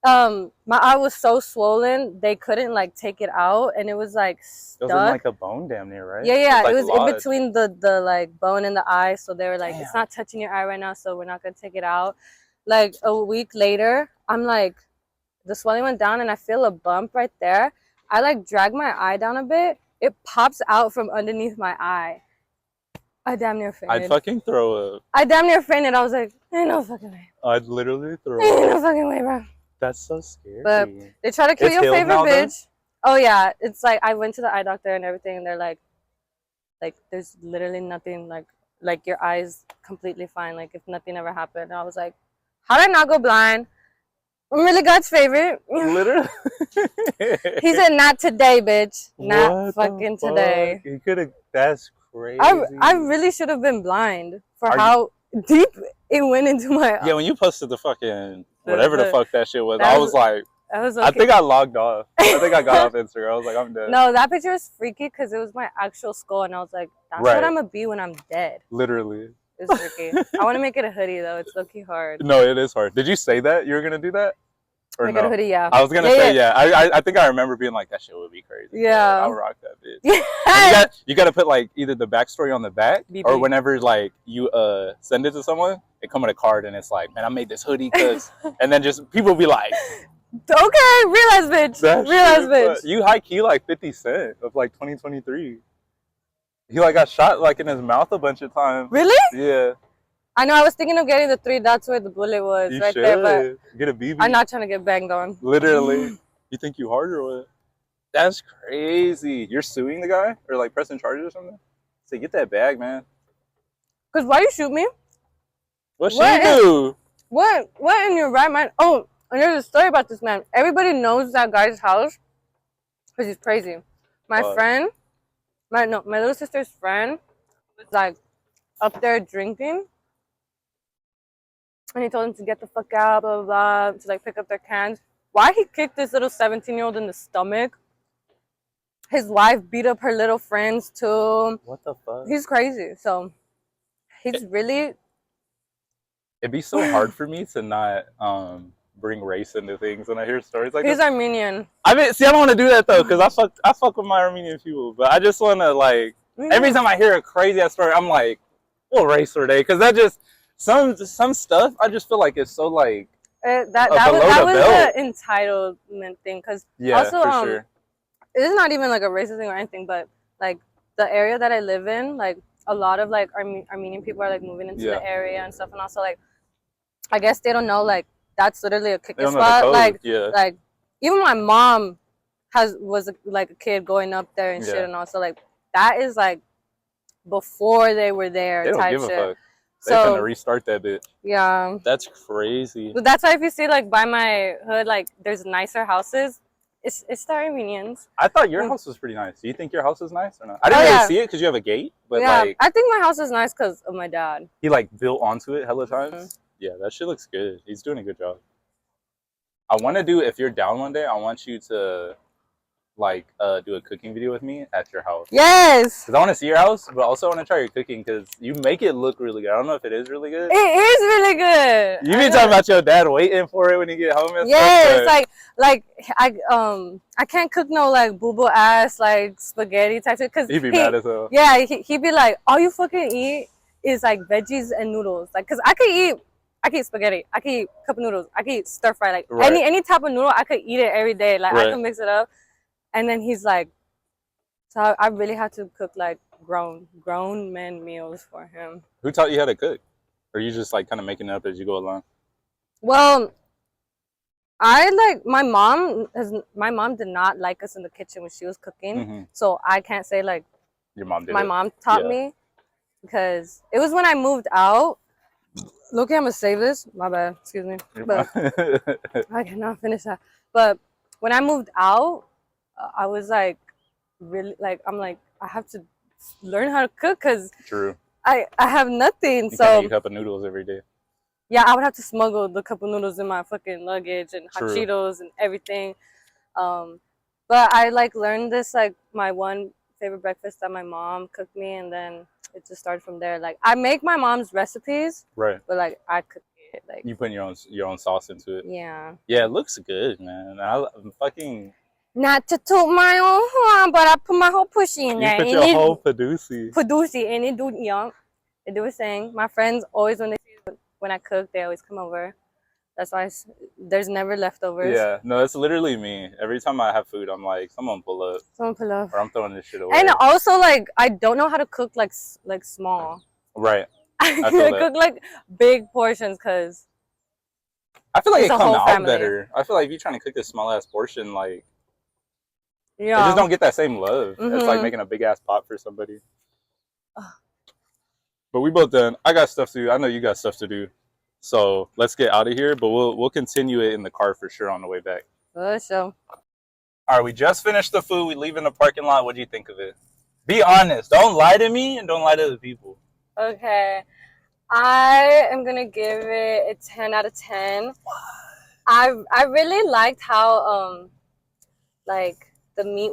my eye was so swollen, they couldn't like take it out, and it was like stuck. It was in like the bone damn near, right? Yeah, it was in between the like bone and the eye. So they were like, it's not touching your eye right now, so we're not gonna take it out. Like a week later, I'm like, the swelling went down and I feel a bump right there. I like drag my eye down a bit. It pops out from underneath my eye. I damn near fainted. I'd fucking throw up. I damn near fainted. I was like, ain't no fucking way. I'd literally throw up. Ain't no fucking way, bro. That's so scary. But they try to kill your favorite bitch. Oh yeah, it's like I went to the eye doctor and everything, and they're like there's literally nothing, like your eye's completely fine, like if nothing ever happened. And I was like, how did I not go blind? I'm really God's favorite. Literally. He said, not today, bitch. Not fucking today. You could have. That's crazy. I really should have been blind for how deep it went into my. Yeah, when you posted the fucking whatever the fuck that shit was, I was like, was okay. I think I logged off. I think I got off Instagram. I was like, I'm dead. No, that picture was freaky because it was my actual skull, and I was like, that's what I'm gonna be when I'm dead. Literally. It's freaky. I want to make it a hoodie though. It's low-key hard. No, it is hard. Did you say that you were gonna do that? Or make it a hoodie, yeah. I was gonna say yeah. I think I remember being like, that shit would be crazy. Yeah. I'll rock that bitch. Yeah. You gotta put like either the backstory on the back or whenever like you send it to someone, it come with a card and it's like, man, I made this hoodie because, and then just people be like, okay, realize bitch. You high key like 50 Cent of like 2023. He like got shot like in his mouth a bunch of times. Really? Yeah. I know. I was thinking of getting the 3 dots where the bullet was right there, but get a BB. I'm not trying to get banged on. Literally. You think you hard or what? That's crazy. You're suing the guy or like pressing charges or something? Say, get that bag, man. Cause why you shoot me? What she do? What in your right mind? Oh, and there's a story about this man. Everybody knows that guy's house because he's crazy. My friend, my little sister's friend was like up there drinking. And he told him to get the fuck out, blah, blah, blah, to like pick up their cans. Why he kicked this little 17-year-old in the stomach? His wife beat up her little friends too. What the fuck? He's crazy. So he's really. It'd be so hard for me to not bring race into things when I hear stories like this. He's this. Armenian. I mean, see, I don't want to do that though, because I fuck with my Armenian people. But I just want to like every time I hear a crazy ass story, I'm like, what race are they? Because that just. Some stuff I just feel like it's so like that was an entitlement thing because also for sure. It's not even like a racist thing or anything, but like the area that I live in, like a lot of like Armenian people are like moving into the area and stuff, and also like I guess they don't know like that's literally a kicking spot. Like even my mom was like a kid going up there and shit, and also like that is like before they were there. They don't give a fuck. They're gonna restart that bitch. Yeah. That's crazy. But that's why if you see like by my hood, like there's nicer houses. It's the Armenians. I thought your house was pretty nice. Do you think your house is nice or not? I didn't really see it because you have a gate. But like, I think my house is nice because of my dad. He like built onto it hella times. Yeah, that shit looks good. He's doing a good job. I want to do, if you're down one day, I want you to like do a cooking video with me at your house. Yes. Because I want to see your house, but also I want to try your cooking because you make it look really good. I don't know if it is really good. It is really good. You be talking about your dad waiting for it when you get home and stuff. Yes, like I can't cook no like boo-boo ass like spaghetti type shit because he'd be mad as hell. Yeah, he'd be like, all you fucking eat is like veggies and noodles. Like, cause I could eat spaghetti, I could eat cup of noodles, I could eat stir fry, like any type of noodle, I could eat it every day. Like I could mix it up. And then he's like, so I really had to cook like grown men meals for him. Who taught you how to cook? Or you just like kind of making it up as you go along? Well, my mom did not like us in the kitchen when she was cooking. So I can't say like your mom did. My mom taught me because it was when I moved out. Look, I'm gonna save this. My bad, excuse me. But I cannot finish that. But when I moved out, I was like, really, like, I'm like, I have to learn how to cook because I have nothing. You can't eat a cup of noodles every day. Yeah, I would have to smuggle the cup of noodles in my fucking luggage and hot Cheetos and everything. But I like learned this, like my one favorite breakfast that my mom cooked me, and then it just started from there. Like I make my mom's recipes, but like I cook it. Like you put your own sauce into it. Yeah. Yeah, it looks good, man. I'm fucking. Not to toot my own horn, but I put my whole pushy in there. You put your whole Padusi. And it do, they do a thing. My friends always, when I cook, they always come over. That's why there's never leftovers. Yeah, no, that's literally me. Every time I have food, I'm like, someone pull up. Someone pull up. Or I'm throwing this shit away. And also, like, I don't know how to cook, like small. Right. I cook, like, big portions, because I feel like it comes out better. I feel like if you're trying to cook a small-ass portion, like, it just don't get that same love. It's like making a big-ass pot for somebody. But we both done. I got stuff to do. I know you got stuff to do. So let's get out of here, but we'll continue it in the car for sure on the way back. So. All right, we just finished the food. We leave in the parking lot. What do you think of it? Be honest. Don't lie to me and don't lie to the people. Okay. I am gonna give it a 10 out of 10. I really liked how like the meat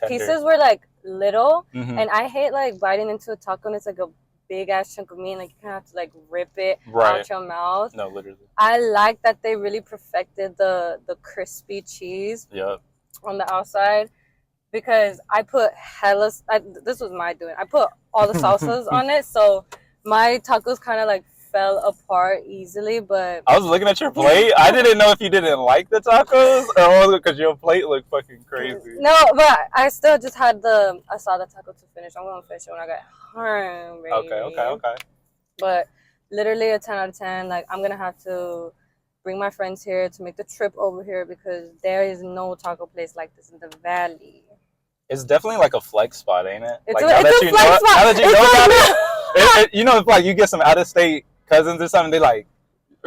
pieces were like little, and I hate like biting into a taco and it's like a big ass chunk of meat, and like you kind of have to like rip it out your mouth. No, literally. I like that they really perfected the crispy cheese on the outside, because I put this was my doing. I put all the salsas on it, so my tacos kind of like fell apart easily. But I was looking at your plate. I didn't know if you didn't like the tacos or was it because your plate looked fucking crazy. No, but I still just had I saw the taco to finish. I'm gonna finish it when I get home. Okay. But literally a 10 out of 10. Like, I'm gonna have to bring my friends here to make the trip over here, because there is no taco place like this in the valley. It's definitely like a flex spot, ain't it? It's like, a flex spot. Now that you know about it, you know, if like you get some out of state cousins or something, they like,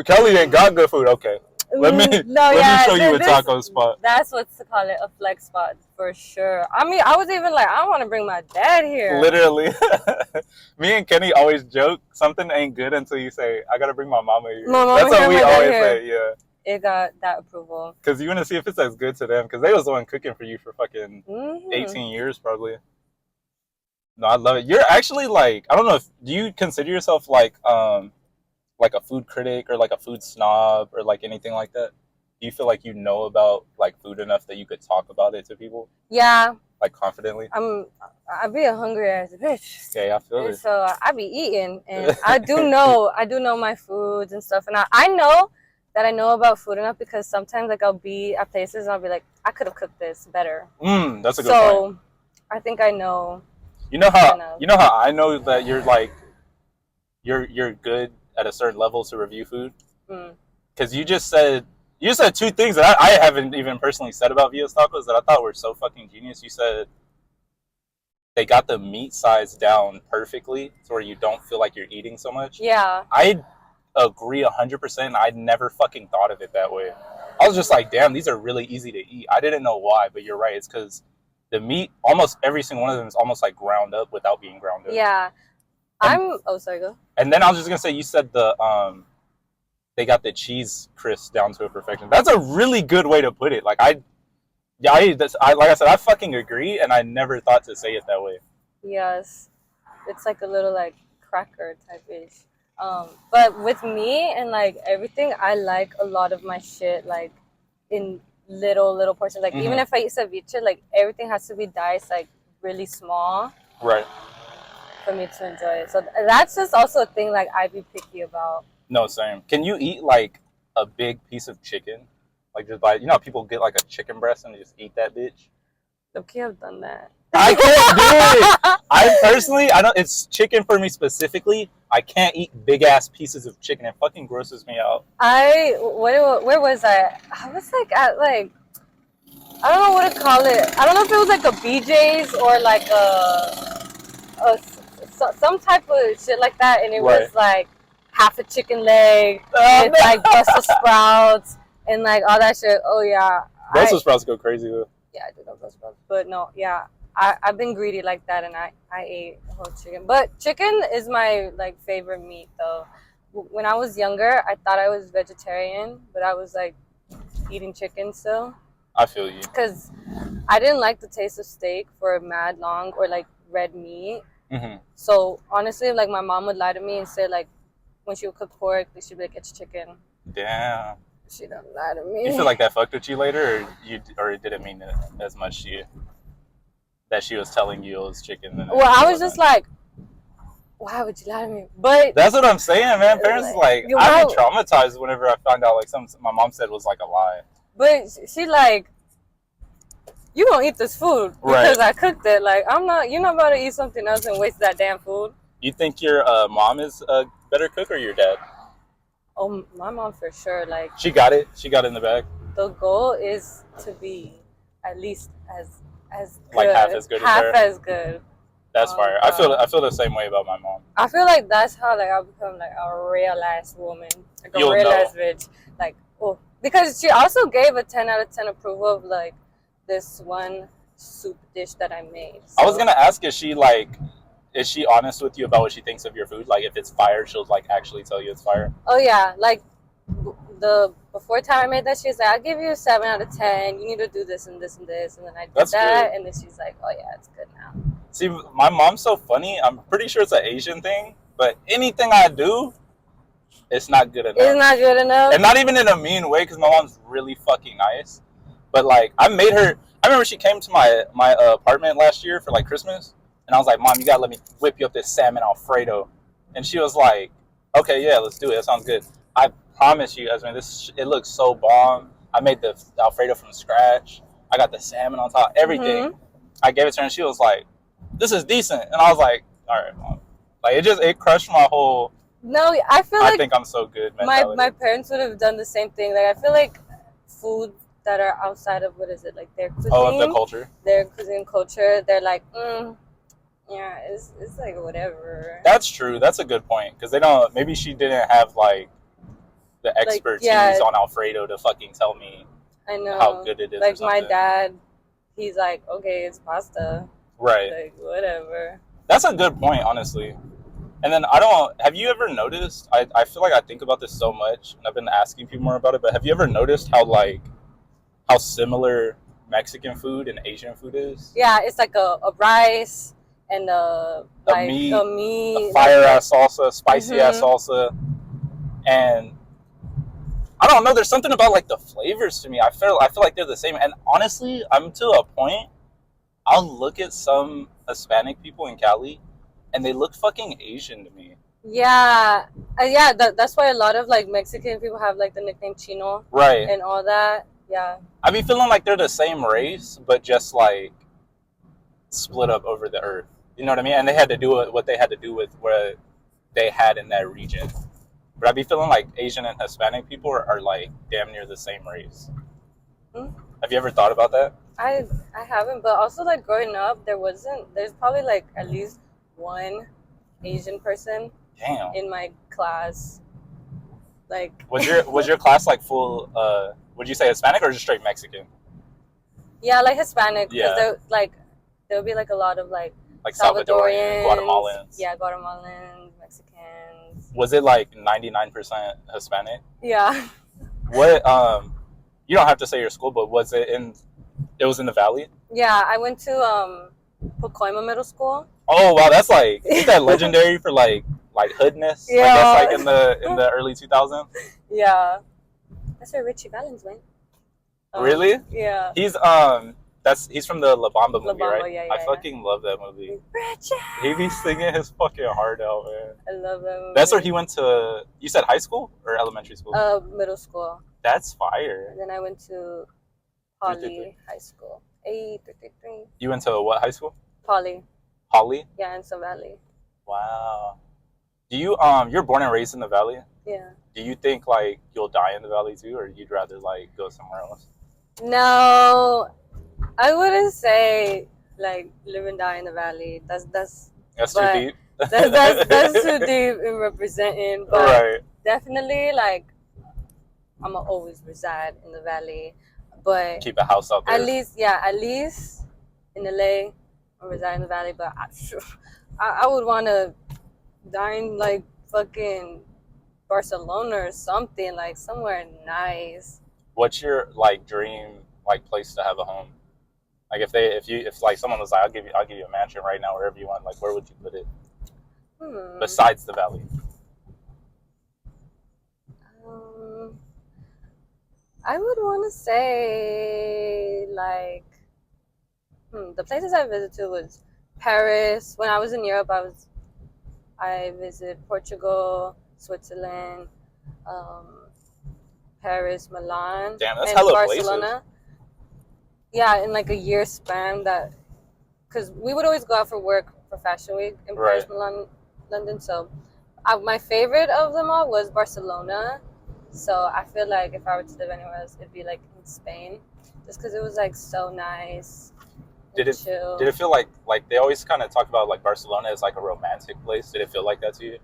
Kelly ain't got good food. Okay, let me show you a taco spot. That's what to call it, a flex spot for sure. I mean, I was even like, I want to bring my dad here. Literally, me and Kenny always joke something ain't good until you say, I gotta bring my mama here. That's what we always say. Yeah. It got that approval. Because you want to see if it's as good to them. Because they was the one cooking for you for fucking 18 years, probably. No, I love it. You're actually like, I don't know, do you consider yourself like a food critic or like a food snob or like anything like that? Do you feel like you know about like food enough that you could talk about it to people? Yeah. Like confidently? I be a hungry ass bitch. Yeah, I feel it. So I be eating, and I do know my foods and stuff, and I know that I know about food enough, because sometimes like I'll be at places and I'll be like, I could have cooked this better. That's a good point. So I think I know. You know how I know that you're like you're good at a certain level to review food? Because you said two things that I haven't even personally said about Via's Tacos that I thought were so fucking genius. You said they got the meat size down perfectly to where you don't feel like you're eating so much. Yeah. I agree 100%. I never fucking thought of it that way. I was just like, damn, these are really easy to eat. I didn't know why, but you're right. It's because the meat, almost every single one of them is almost like ground up without being ground up. Yeah. Sorry, go. And then I was just gonna say, you said they got the cheese crisp down to a perfection. That's a really good way to put it. Like like I said, I fucking agree, and I never thought to say it that way. Yes, it's like a little like cracker type ish. But with me and like everything, I like a lot of my shit like in little portions. Like even if I eat ceviche, like everything has to be diced like really small. Right. For me to enjoy it. So that's just also a thing like I be picky about. No, same. Can you eat like a big piece of chicken? Like just how people get like a chicken breast and they just eat that bitch? Okay, I've done that. I can't do it. I personally, it's chicken for me specifically. I can't eat big ass pieces of chicken. It fucking grosses me out. Where was I? I was like at like, I don't know what to call it. I don't know if it was like a BJ's or like some type of shit like that, and it was like half a chicken leg with like Brussels sprouts and like all that shit. Oh yeah, Brussels sprouts go crazy though. Yeah, I do love Brussels sprouts, but no, yeah, I've been greedy like that, and I ate a whole chicken. But chicken is my like favorite meat though. When I was younger, I thought I was vegetarian, but I was like eating chicken still. I feel you. Because I didn't like the taste of steak for mad long or like red meat. So honestly, like my mom would lie to me and say like, when she would cook pork, she'd be like, it's chicken. Damn. She don't lie to me. You feel like that fucked with you later, or it didn't mean it as much to you? That she was telling you it was chicken. Well, I was just like, why would you lie to me? But that's what I'm saying, man. Parents like I've been traumatized whenever I found out like my mom said was like a lie. But she like, you gonna eat this food because I cooked it. Like you're not about to eat something else and waste that damn food. You think your mom is a better cook or your dad? Oh, my mom for sure. Like she got it in the bag. The goal is to be at least as good, like half as good. As good. That's fire. I feel the same way about my mom. I feel like that's how like I'll become like a real ass woman, like a real ass bitch. Like because she also gave a 10 out of 10 approval of like this one soup dish that I made. So. I was gonna ask, is is she honest with you about what she thinks of your food? Like, if it's fire, she'll like actually tell you it's fire. Oh yeah, like the before time I made that, she's like, I'll give you a 7 out of 10. You need to do this and this and this, and then I did that, good. And then she's like, oh yeah, it's good now. See, my mom's so funny. I'm pretty sure it's an Asian thing, but anything I do, it's not good enough. It's not good enough, and not even in a mean way, because my mom's really fucking nice. But like, I remember she came to my apartment last year for like Christmas, and I was like, Mom, you gotta let me whip you up this salmon Alfredo, and she was like, okay, yeah, let's do it. That sounds good. I promise you guys, man, it looks so bomb. I made the Alfredo from scratch. I got the salmon on top, everything. Mm-hmm. I gave it to her, and she was like, this is decent. And I was like, all right, Mom. Like, it crushed my whole... No, I feel like... I think I'm so good mentality. My parents would have done the same thing. Like, I feel like food that are outside of, what is it, like their cuisine? Oh, the culture? Their cuisine culture, they're like, yeah, it's like whatever. That's true. That's a good point. Because they don't... Maybe she didn't have, like, the expertise on Alfredo to fucking tell me how good it is. Like, my dad, he's like, okay, it's pasta. Right. Like, whatever. That's a good point, honestly. And then have you ever noticed, I feel like I think about this so much, and I've been asking people more about it, but have you ever noticed how similar Mexican food and Asian food is? Yeah, it's like a rice and a meat, a fire-ass salsa, spicy-ass salsa, and I don't know, there's something about like the flavors to me. I feel like they're the same, and honestly, I'm to a point, I'll look at some Hispanic people in Cali, and they look fucking Asian to me. Yeah, that's why a lot of like Mexican people have like the nickname Chino, right, and all that. Yeah, I be feeling like they're the same race, but just like split up over the earth. You know what I mean? And they had to do what they had to do with what they had in that region. But I be feeling like Asian and Hispanic people are like damn near the same race. Mm-hmm. Have you ever thought about that? I haven't, but also like growing up, there's probably like at least one Asian person in my class. Like, was your class like full? Would you say Hispanic or just straight Mexican? Yeah, like Hispanic. Because there'll be like a lot of like Salvadorian, Guatemalans. Yeah, Guatemalans, Mexicans. Was it like 99% Hispanic? Yeah. What you don't have to say your school, but was it it was in the Valley? Yeah, I went to Pacoima Middle School. Oh wow, that's like, isn't that legendary for like hoodness? Yeah. I guess like in the early 2000s. Yeah. That's where Richie Valens went. Really? Yeah. He's from the La Bamba movie, right? Yeah, I fucking love that movie. Richie! He be singing his fucking heart out, man. I love that movie. That's where he went to, you said high school or elementary school? Middle school. That's fire. And then I went to Poly High School. 833. You went to what high school? Poly. Poly? Yeah, in Sun Valley. Wow. Do you you're born and raised in the Valley? Yeah. Do you think like you'll die in the Valley too, or you'd rather like go somewhere else? No, I wouldn't say like live and die in the Valley. That's too deep. that's too deep in representing. But right. Definitely, like, I'm gonna always reside in the Valley, but keep a house out there. At least in LA, or reside in the Valley. But I would want to die in like fucking Barcelona or something, like somewhere nice. What's your like dream like place to have a home? Like if like someone was like, I'll give you a mansion right now wherever you want, like where would you put it? Besides the Valley. I would want to say like the places I visited was Paris. When I was in Europe, I visited Portugal, Switzerland, Paris, Milan, damn, that's and hella Barcelona. places. Yeah, in like a year span, that because we would always go out for work for Fashion Week in Paris, Milan, London. So my favorite of them all was Barcelona. So I feel like if I were to live anywhere else, it'd be like in Spain, just because it was like so nice. Chill. Did it feel like they always kind of talk about like Barcelona as like a romantic place? Did it feel like that to you?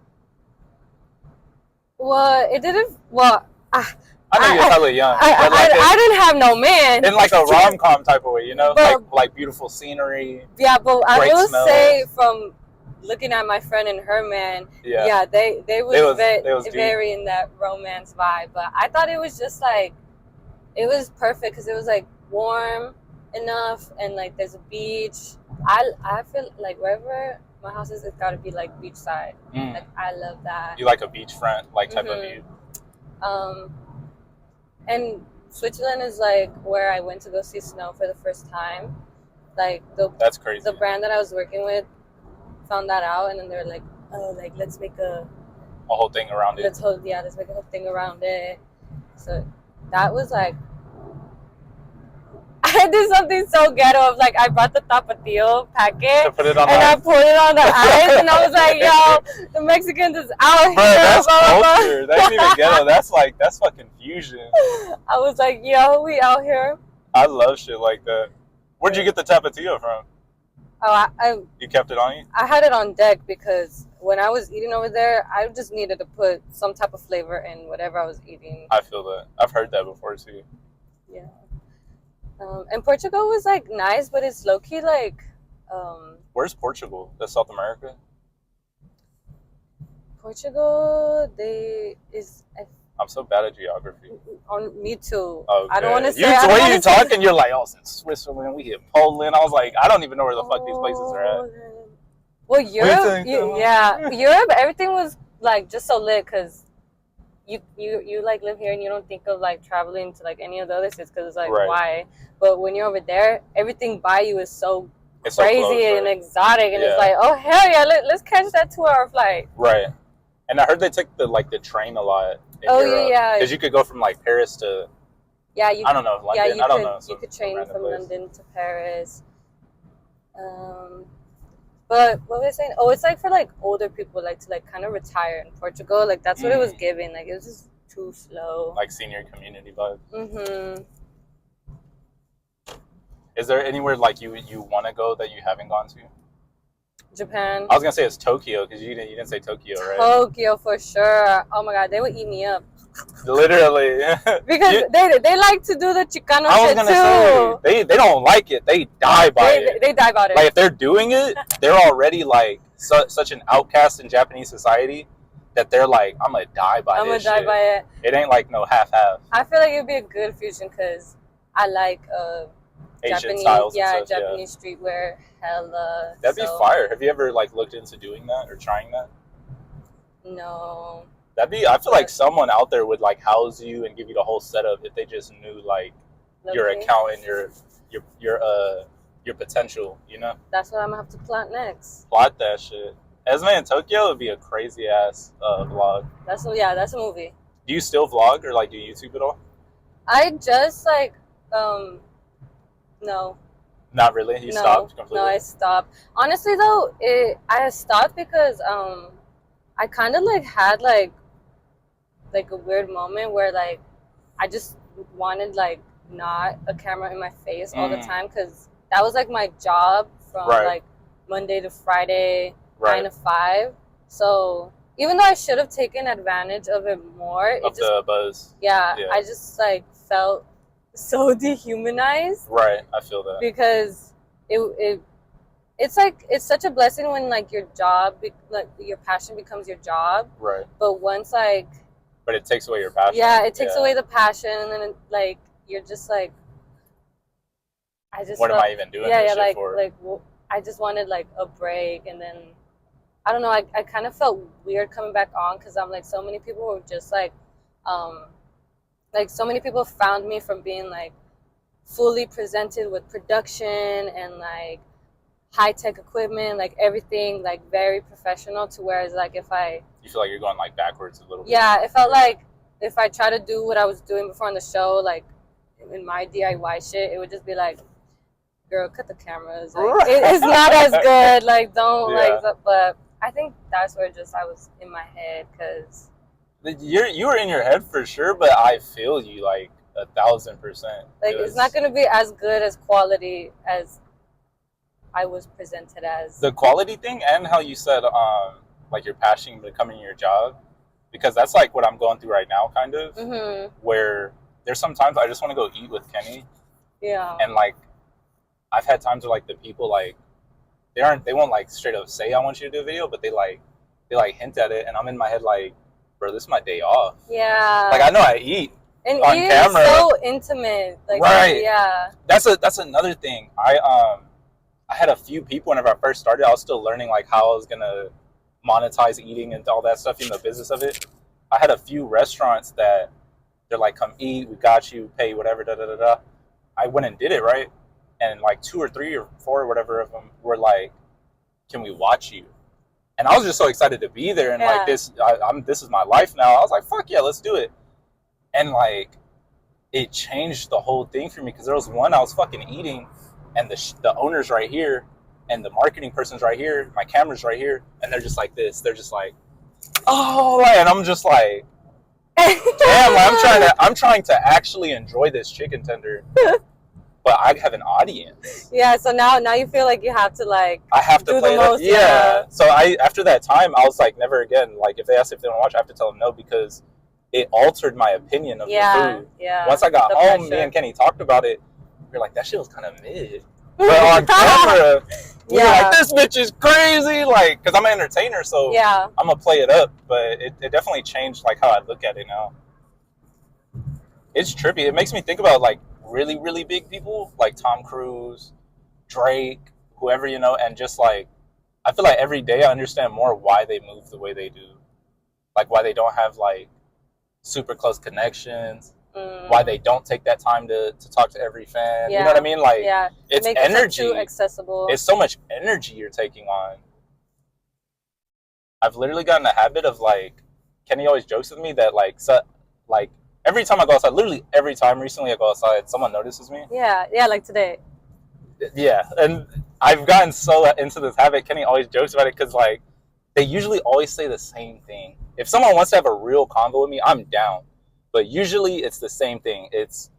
Well, it didn't. Well, I know you're hella young. I didn't have no man. In like a rom-com type of way, you know, but, like beautiful scenery. Yeah, but I will say from looking at my friend and her man, they was very in that romance vibe. But I thought it was just like, it was perfect because it was like warm enough and like there's a beach. I feel like wherever my house is, it's got to be like beachside. Like I love that. You like a beachfront like type of view. And Switzerland is like where I went to go see snow for the first time. Like that's crazy. The brand that I was working with found that out, and then they're like, "Oh, like let's make a whole thing around it." Let's make a whole thing around it. So that was like, I did something so ghetto. Of like, I brought the tapatio packet to put it on and I put it on the ice, and I was like, "Yo, the Mexicans is out here." That's culture. That ain't even ghetto. That's fucking fusion. I was like, "Yo, we out here." I love shit like that. Where'd you get the tapatio from? Oh, you kept it on you? I had it on deck because when I was eating over there, I just needed to put some type of flavor in whatever I was eating. I feel that. I've heard that before too. Yeah. And Portugal was like nice, but it's low key like. Where's Portugal? That's South America. Portugal, I'm so bad at geography. Me too. Okay. I don't want to say. The way you talking, you're like, oh, it's in Switzerland. We hit Poland. I was like, I don't even know where the fuck these places are at. Well, Europe, Europe. Everything was like just so lit because you like live here and you don't think of like traveling to like any of the other cities because it's like why. But when you're over there, everything by you is so crazy so close, and exotic, and it's like, oh hell yeah, let's catch that 2-hour flight. Right. And I heard they take the train a lot. Yeah. Because you could go from like Paris to. Yeah, I don't know, London. Yeah, I don't know. You could train from London to Paris. But what was I saying? Oh, it's like for like older people, like to like kind of retire in Portugal. Like that's what it was giving. Like it was just too slow. Like senior community vibes. Mhm. Is there anywhere like you want to go that you haven't gone to? Japan. I was gonna say it's Tokyo because you didn't say Tokyo, right? Tokyo for sure. Oh my god, they would eat me up. Literally. Because they like to do the chicano shit too. Say, they don't like it. They die by it. They die about it. Like if they're doing it, they're already like such an outcast in Japanese society that they're like, I'm gonna die by this shit. By it. It ain't like no half-half. I feel like it'd be a good fusion because I like Asian Japanese styles Japanese streetwear. Hella. That'd be fire. Have you ever like looked into doing that or trying that? No. I feel like someone out there would like house you and give you the whole setup if they just knew like your account and your potential, you know? That's what I'm gonna have to plot next. Plot that shit. Esme in Tokyo would be a crazy ass vlog. That's a movie. Do you still vlog or like do YouTube at all? I just like no. Not really? You stopped completely? No, I stopped. Honestly though, I stopped because I kind of like had like a weird moment where like I just wanted like not a camera in my face all the time because that was like my job from like Monday to Friday, 9 to 5. So even though I should have taken advantage of it more, the buzz. Yeah, I just like felt so dehumanized. Right, I feel that because it's like it's such a blessing when like your job, like your passion becomes your job. Right. But once like. But it takes away your passion. Yeah, it takes away the passion, and then like you're just like. What am I even doing this shit for? I just wanted like a break, and then I don't know. I kind of felt weird coming back on because I'm like so many people were just like so many people found me from being like fully presented with production and like high-tech equipment, like everything like very professional to whereas like if I you feel like you're going like backwards a little bit. Yeah, it felt like if I try to do what I was doing before on the show, like in my DIY shit, it would just be like, girl, cut the cameras, like, it's not as good, like don't but I think that's where just I was in my head because you were in your head for sure, but I feel you like 1,000%. Like it's not going to be as good as quality as I was presented as. The quality thing and how you said like your passion becoming your job, because that's like what I'm going through right now kind of, where there's sometimes I just want to go eat with Kenny. Yeah. And like I've had times where like the people like they won't like straight up say I want you to do a video, but they hint at it, and I'm in my head like, bro, this is my day off. Yeah. Like I know I eat. And on eating camera. is so intimate. Like, right. Yeah. That's another thing. I had a few people whenever I first started. I was still learning like how I was gonna monetize eating and all that stuff in the business of it. I had a few restaurants that they're like, come eat, we got you, pay whatever, da da da da. I went and did it, right? And like 2 or 3 or 4 or whatever of them were like, can we watch you? And I was just so excited to be there, and like this is my life now. I was like, fuck yeah, let's do it. And like it changed the whole thing for me, because there was one I was fucking eating, and the owner's right here, and the marketing person's right here, my camera's right here, and they're just like this. They're just like, oh, and I'm just like, damn, like, I'm trying to actually enjoy this chicken tender, but I have an audience. Yeah, so now you feel like you have to like I have to do play the most. Yeah. So after that time I was like, never again. Like if they ask if they want to watch, I have to tell them no, because it altered my opinion of the food. Yeah. Once I got home, pressure. Me and Kenny talked about it. We were like, that shit was kind of mid. But on camera, we were like, this bitch is crazy. Like, because I'm an entertainer, so I'm going to play it up. But it definitely changed, like, how I look at it now. It's trippy. It makes me think about, like, really, really big people, like Tom Cruise, Drake, whoever, you know, and just, like, I feel like every day I understand more why they move the way they do. Like, why they don't have, like, super close connections. Why they don't take that time to talk to every fan. You know what I mean? Like, it's energy. Too accessible. It's so much energy you're taking on. I've literally gotten a habit of, like, Kenny always jokes with me that, like, every time I go outside, literally every time recently I go outside, someone notices me. Yeah, like today. Yeah, and I've gotten so into this habit. Kenny always jokes about it because, like, they usually always say the same thing. If someone wants to have a real convo with me, I'm down. But usually it's the same thing. It's,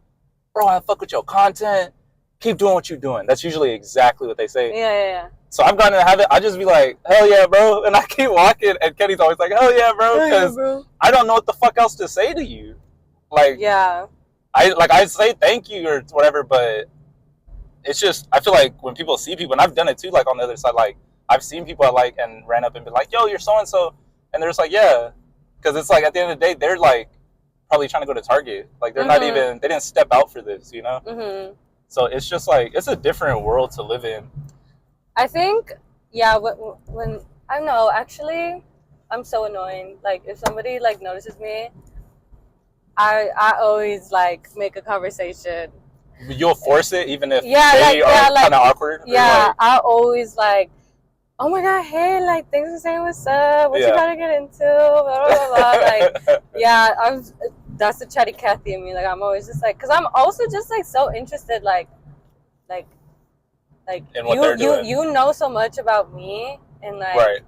bro, I fuck with your content. Keep doing what you're doing. That's usually exactly what they say. Yeah. So I've gotten in the habit. I just be like, hell yeah, bro. And I keep walking. And Kenny's always like, hell yeah, bro. Because I don't know what the fuck else to say to you. Like, I say thank you or whatever, but it's just, I feel like when people see people, and I've done it too, like on the other side, like I've seen people I like and ran up and been like, yo, you're so-and-so. And they're just like, yeah. Because it's like, at the end of the day, they're like, probably trying to go to Target. Like, they're not even, they didn't step out for this, you know? So it's just like, it's a different world to live in. I think, when I don't know, actually, I'm so annoying. Like, if somebody, like, notices me, I always, like, make a conversation. You'll force it, even if they are kind of awkward? Yeah, like, I always, like, oh my god, hey, like, thanks for saying what's up, what you gotta get into, blah, blah, blah. Like, that's the chatty Cathy in me. Like, I'm always just like, because I'm also just like so interested, like in what you know so much about me, and like,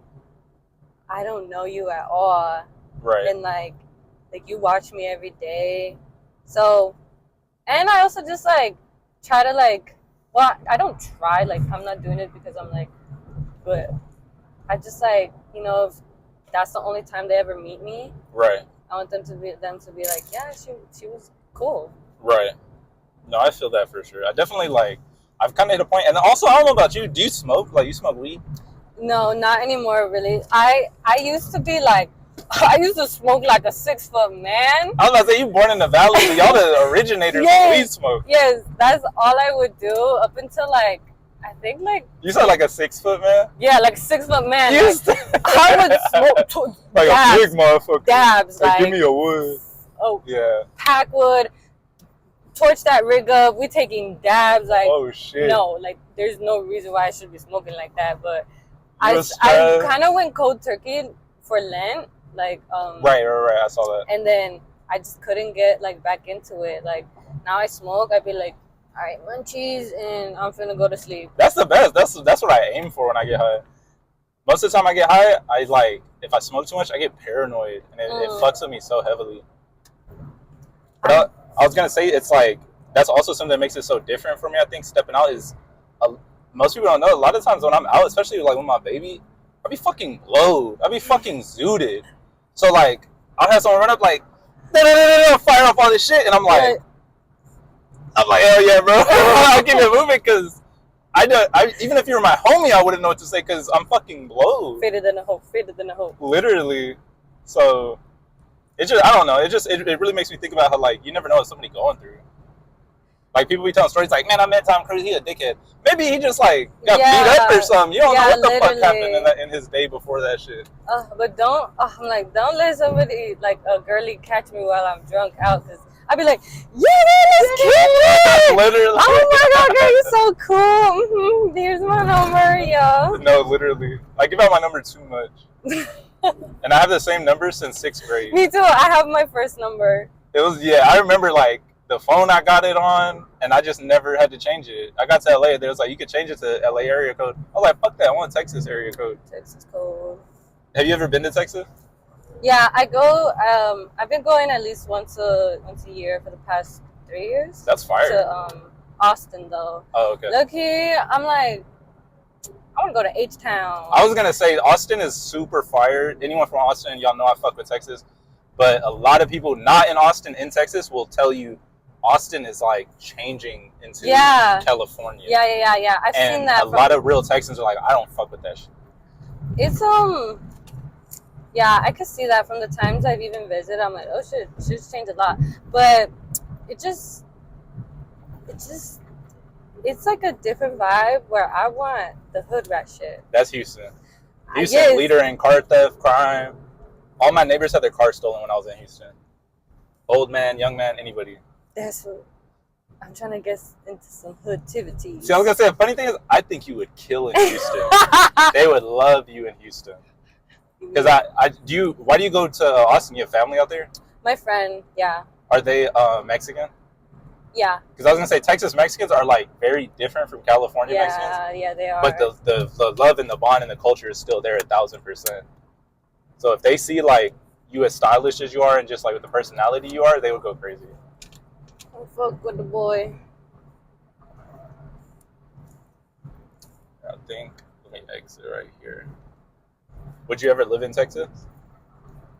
I don't know you at all, and like you watch me every day, so, and I also just like try to like, well, I don't try, like, I'm not doing it because I'm like, but I just like, you know, if that's the only time they ever meet me, I want them to be like, yeah, she was cool. No, I feel that for sure. I definitely, like, I've kind of hit a point. And also, I don't know about you. Do you smoke? Like, you smoke weed? No, not anymore, really. I used to be like, I used to smoke like a 6-foot man. I was about to say, you born in the valley, so y'all the originators of weed smoke. Yes, that's all I would do up until like, I think like... You said like a 6-foot man? Yeah, like 6-foot man. Like, I would smoke like dabs, a big motherfucker. Dabs, like, give me a wood. Oh, yeah. Pack wood. Torch that rig up. We taking dabs. Like, oh shit. No, like, there's no reason why I should be smoking like that. But I kind of went cold turkey for Lent. Like, Right. I saw that. And then I just couldn't get like back into it. Like, now I smoke. I'd be like, all right, munchies, and I'm finna go to sleep. That's the best. That's what I aim for when I get high. Most of the time I get high, I like, if I smoke too much, I get paranoid, and it fucks with me so heavily. But I was gonna say, it's like, that's also something that makes it so different for me. I think stepping out is, most people don't know, a lot of times when I'm out, especially like with my baby, I be fucking glowed. I be fucking zooted. So like, I'll have someone run up like, fire off all this shit, and I'm like, hell yeah, bro. I'll keep it moving, because Even if you were my homie, I wouldn't know what to say because I'm fucking low. Faded than a hoe. Faded than a hoe. Literally. So it just, I don't know. It really makes me think about how like you never know what somebody going through. Like people be telling stories like, man, I met Tom Cruise. He a dickhead. Maybe he just like got beat up or something. You don't know what the fuck happened in his day before that shit. But don't let somebody like a girly catch me while I'm drunk out, because I'd be like, yeah, let's kill it. Literally. Oh my god, girl, you're so cool. Here's my number, yo. No, literally. I give out my number too much. And I have the same number since 6th grade. Me too. I have my first number. It was, I remember like the phone I got it on, and I just never had to change it. I got to LA, they was like, you could change it to LA area code. I was like, fuck that, I want Texas area code. Texas code. Have you ever been to Texas? Yeah, I go. I've been going at least once a year for the past 3 years. That's fire. To Austin though. Oh, okay. Lucky, I'm like, I want to go to H-Town. I was gonna say Austin is super fire. Anyone from Austin, y'all know I fuck with Texas. But a lot of people not in Austin, in Texas, will tell you Austin is like changing into California. Yeah. I've seen that. A lot of real Texans are like, I don't fuck with that shit. It's yeah, I could see that from the times I've even visited. I'm like, oh shit, shit's changed a lot. But it's like a different vibe where I want the hood rat shit. That's Houston. Houston, leader in car theft, crime. All my neighbors had their cars stolen when I was in Houston. Old man, young man, anybody. That's what I'm trying to get into some hoodtivity. See, I was gonna say, the funny thing is, I think you would kill in Houston. They would love you in Houston. Because why do you go to Austin? You have family out there? My friend, yeah. Are they Mexican? Yeah. Because I was gonna say Texas Mexicans are like very different from California Mexicans. Yeah, they are. But the love and the bond and the culture is still there 1,000%. So if they see like you as stylish as you are and just like with the personality you are, they would go crazy. Oh, fuck with the boy. I think let me exit right here. Would you ever live in Texas?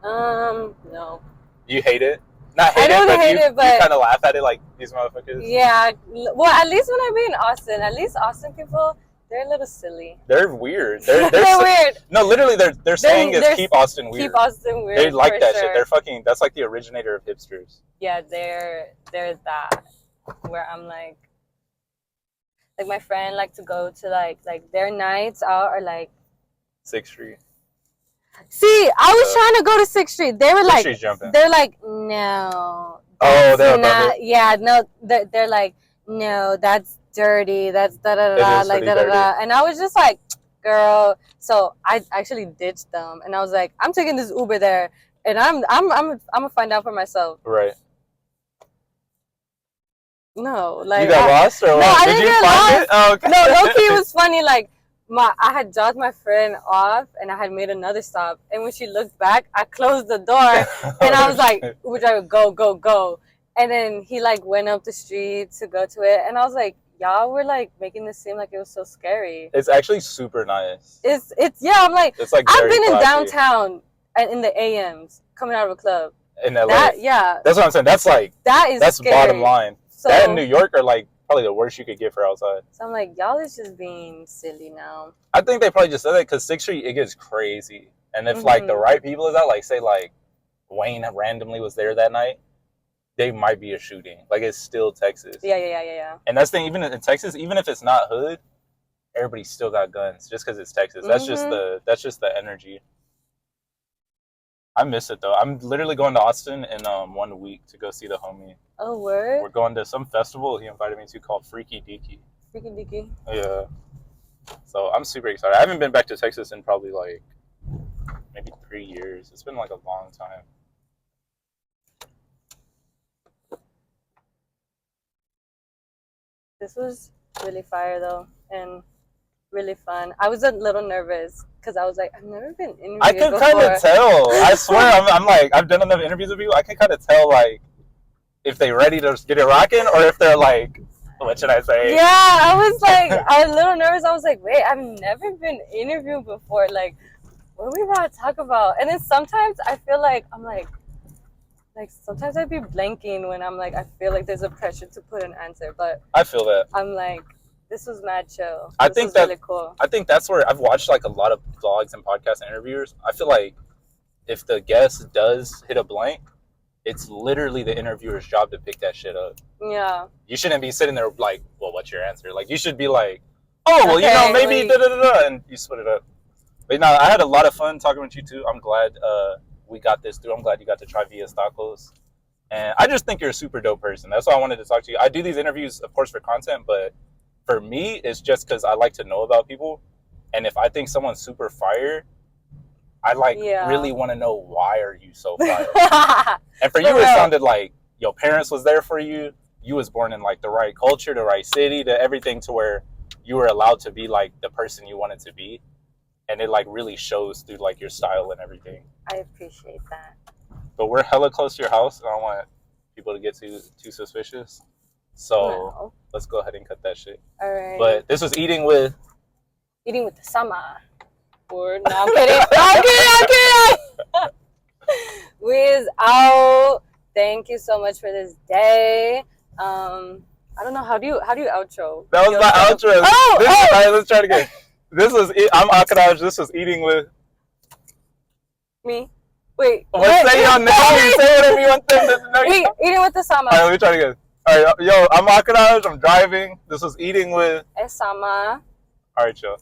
No. You hate it? Not hate I don't it, but hate it, but you kind of laugh at it like these motherfuckers. Yeah. Well, at least when I be in Austin, at least Austin people, they're a little silly. They're weird. They're weird. No, literally, their saying is keep Austin weird. Keep Austin weird. They like that sure. shit. They're fucking. That's like the originator of hipsters. Yeah, they're that. Where I'm like my friend like to go to like their nights out are like 6th Street. See, I was trying to go to 6th Street. They were like, they're like, no. Oh, they're not. Yeah, no, they're like, no, that's dirty. That's da-da-da-da, like da-da-da. And I was just like, girl. So I actually ditched them. And I was like, I'm taking this Uber there. And I'm going to find out for myself. Right. No, like. You got lost or no, what? I Did didn't you get find lost. it? Oh, okay. No, low-key, it was funny. Like, I had dropped my friend off and I had made another stop. And when she looked back, I closed the door and I was like, Uber driver, go. And then he like went up the street to go to it. And I was like, y'all were like making this seem like it was so scary. It's actually super nice. It's yeah, I'm like, it's like I've been classy. In downtown and in the AMs coming out of a club. In LA. That's what I'm saying. That's like, that's scary. Bottom line. So, that in New York are like, probably the worst you could get for outside. So I'm like, y'all is just being silly now. I think they probably just said that because 6th Street, it gets crazy. And if like the right people is out, like say like Wayne randomly was there that night, they might be a shooting. Like it's still Texas. Yeah. And that's the thing, even in Texas, even if it's not hood, everybody still got guns just because it's Texas. That's just the energy. I miss it though. I'm literally going to Austin in 1 week to go see the homie. Oh, word? We're going to some festival he invited me to called Freaky Deaky. Freaky Deaky? Yeah. So I'm super excited. I haven't been back to Texas in probably like maybe 3 years. It's been like a long time. This was really fire though, and really fun. I was a little nervous because I was like, I've never been interviewed I can kind of tell. I swear, I'm like, I've done enough interviews with people. I can kind of tell like if they're ready to get it rocking or if they're like, what should I say? Yeah, I was like, I was a little nervous. I was like, wait, I've never been interviewed before. Like, what are we about to talk about? And then sometimes I feel like I'm like sometimes I'd be blanking when I'm like, I feel like there's a pressure to put an answer, but I feel that. I'm like, This was mad chill. I this think was that really cool. I think that's where I've watched like a lot of vlogs and podcast interviewers. I feel like if the guest does hit a blank, it's literally the interviewer's job to pick that shit up. Yeah. You shouldn't be sitting there like, well, what's your answer? Like, you should be like, oh, well, okay, maybe da da da da, and you split it up. But no, I had a lot of fun talking with you too. I'm glad we got this through. I'm glad you got to try Via's Tacos. And I just think you're a super dope person. That's why I wanted to talk to you. I do these interviews, of course, for content, but for me, it's just because I like to know about people. And if I think someone's super fire, I really want to know, why are you so fire? And for you, it sounded like your parents was there for you. You was born in like the right culture, the right city, to everything, to where you were allowed to be like the person you wanted to be. And it like really shows through like your style and everything. I appreciate that. But we're hella close to your house. I don't want people to get too suspicious. So let's go ahead and cut that shit. All right. But this was Eating with ESSAAMMMAAAAA. Or no, I'm kidding. I'm kidding. We is out. Thank you so much for this day. I don't know, how do you outro? That was my outro. All right, let's try it again. I'm Akadaj. This was Eating with me. Wait. Say your name. Say whatever you want them to know. Eating with ESSAAMMMAAAA. All right, let me try it again. All right, yo, I'm Akadaj. I'm driving. This was Eating with ESSAAMMMAAAAA. All right, y'all.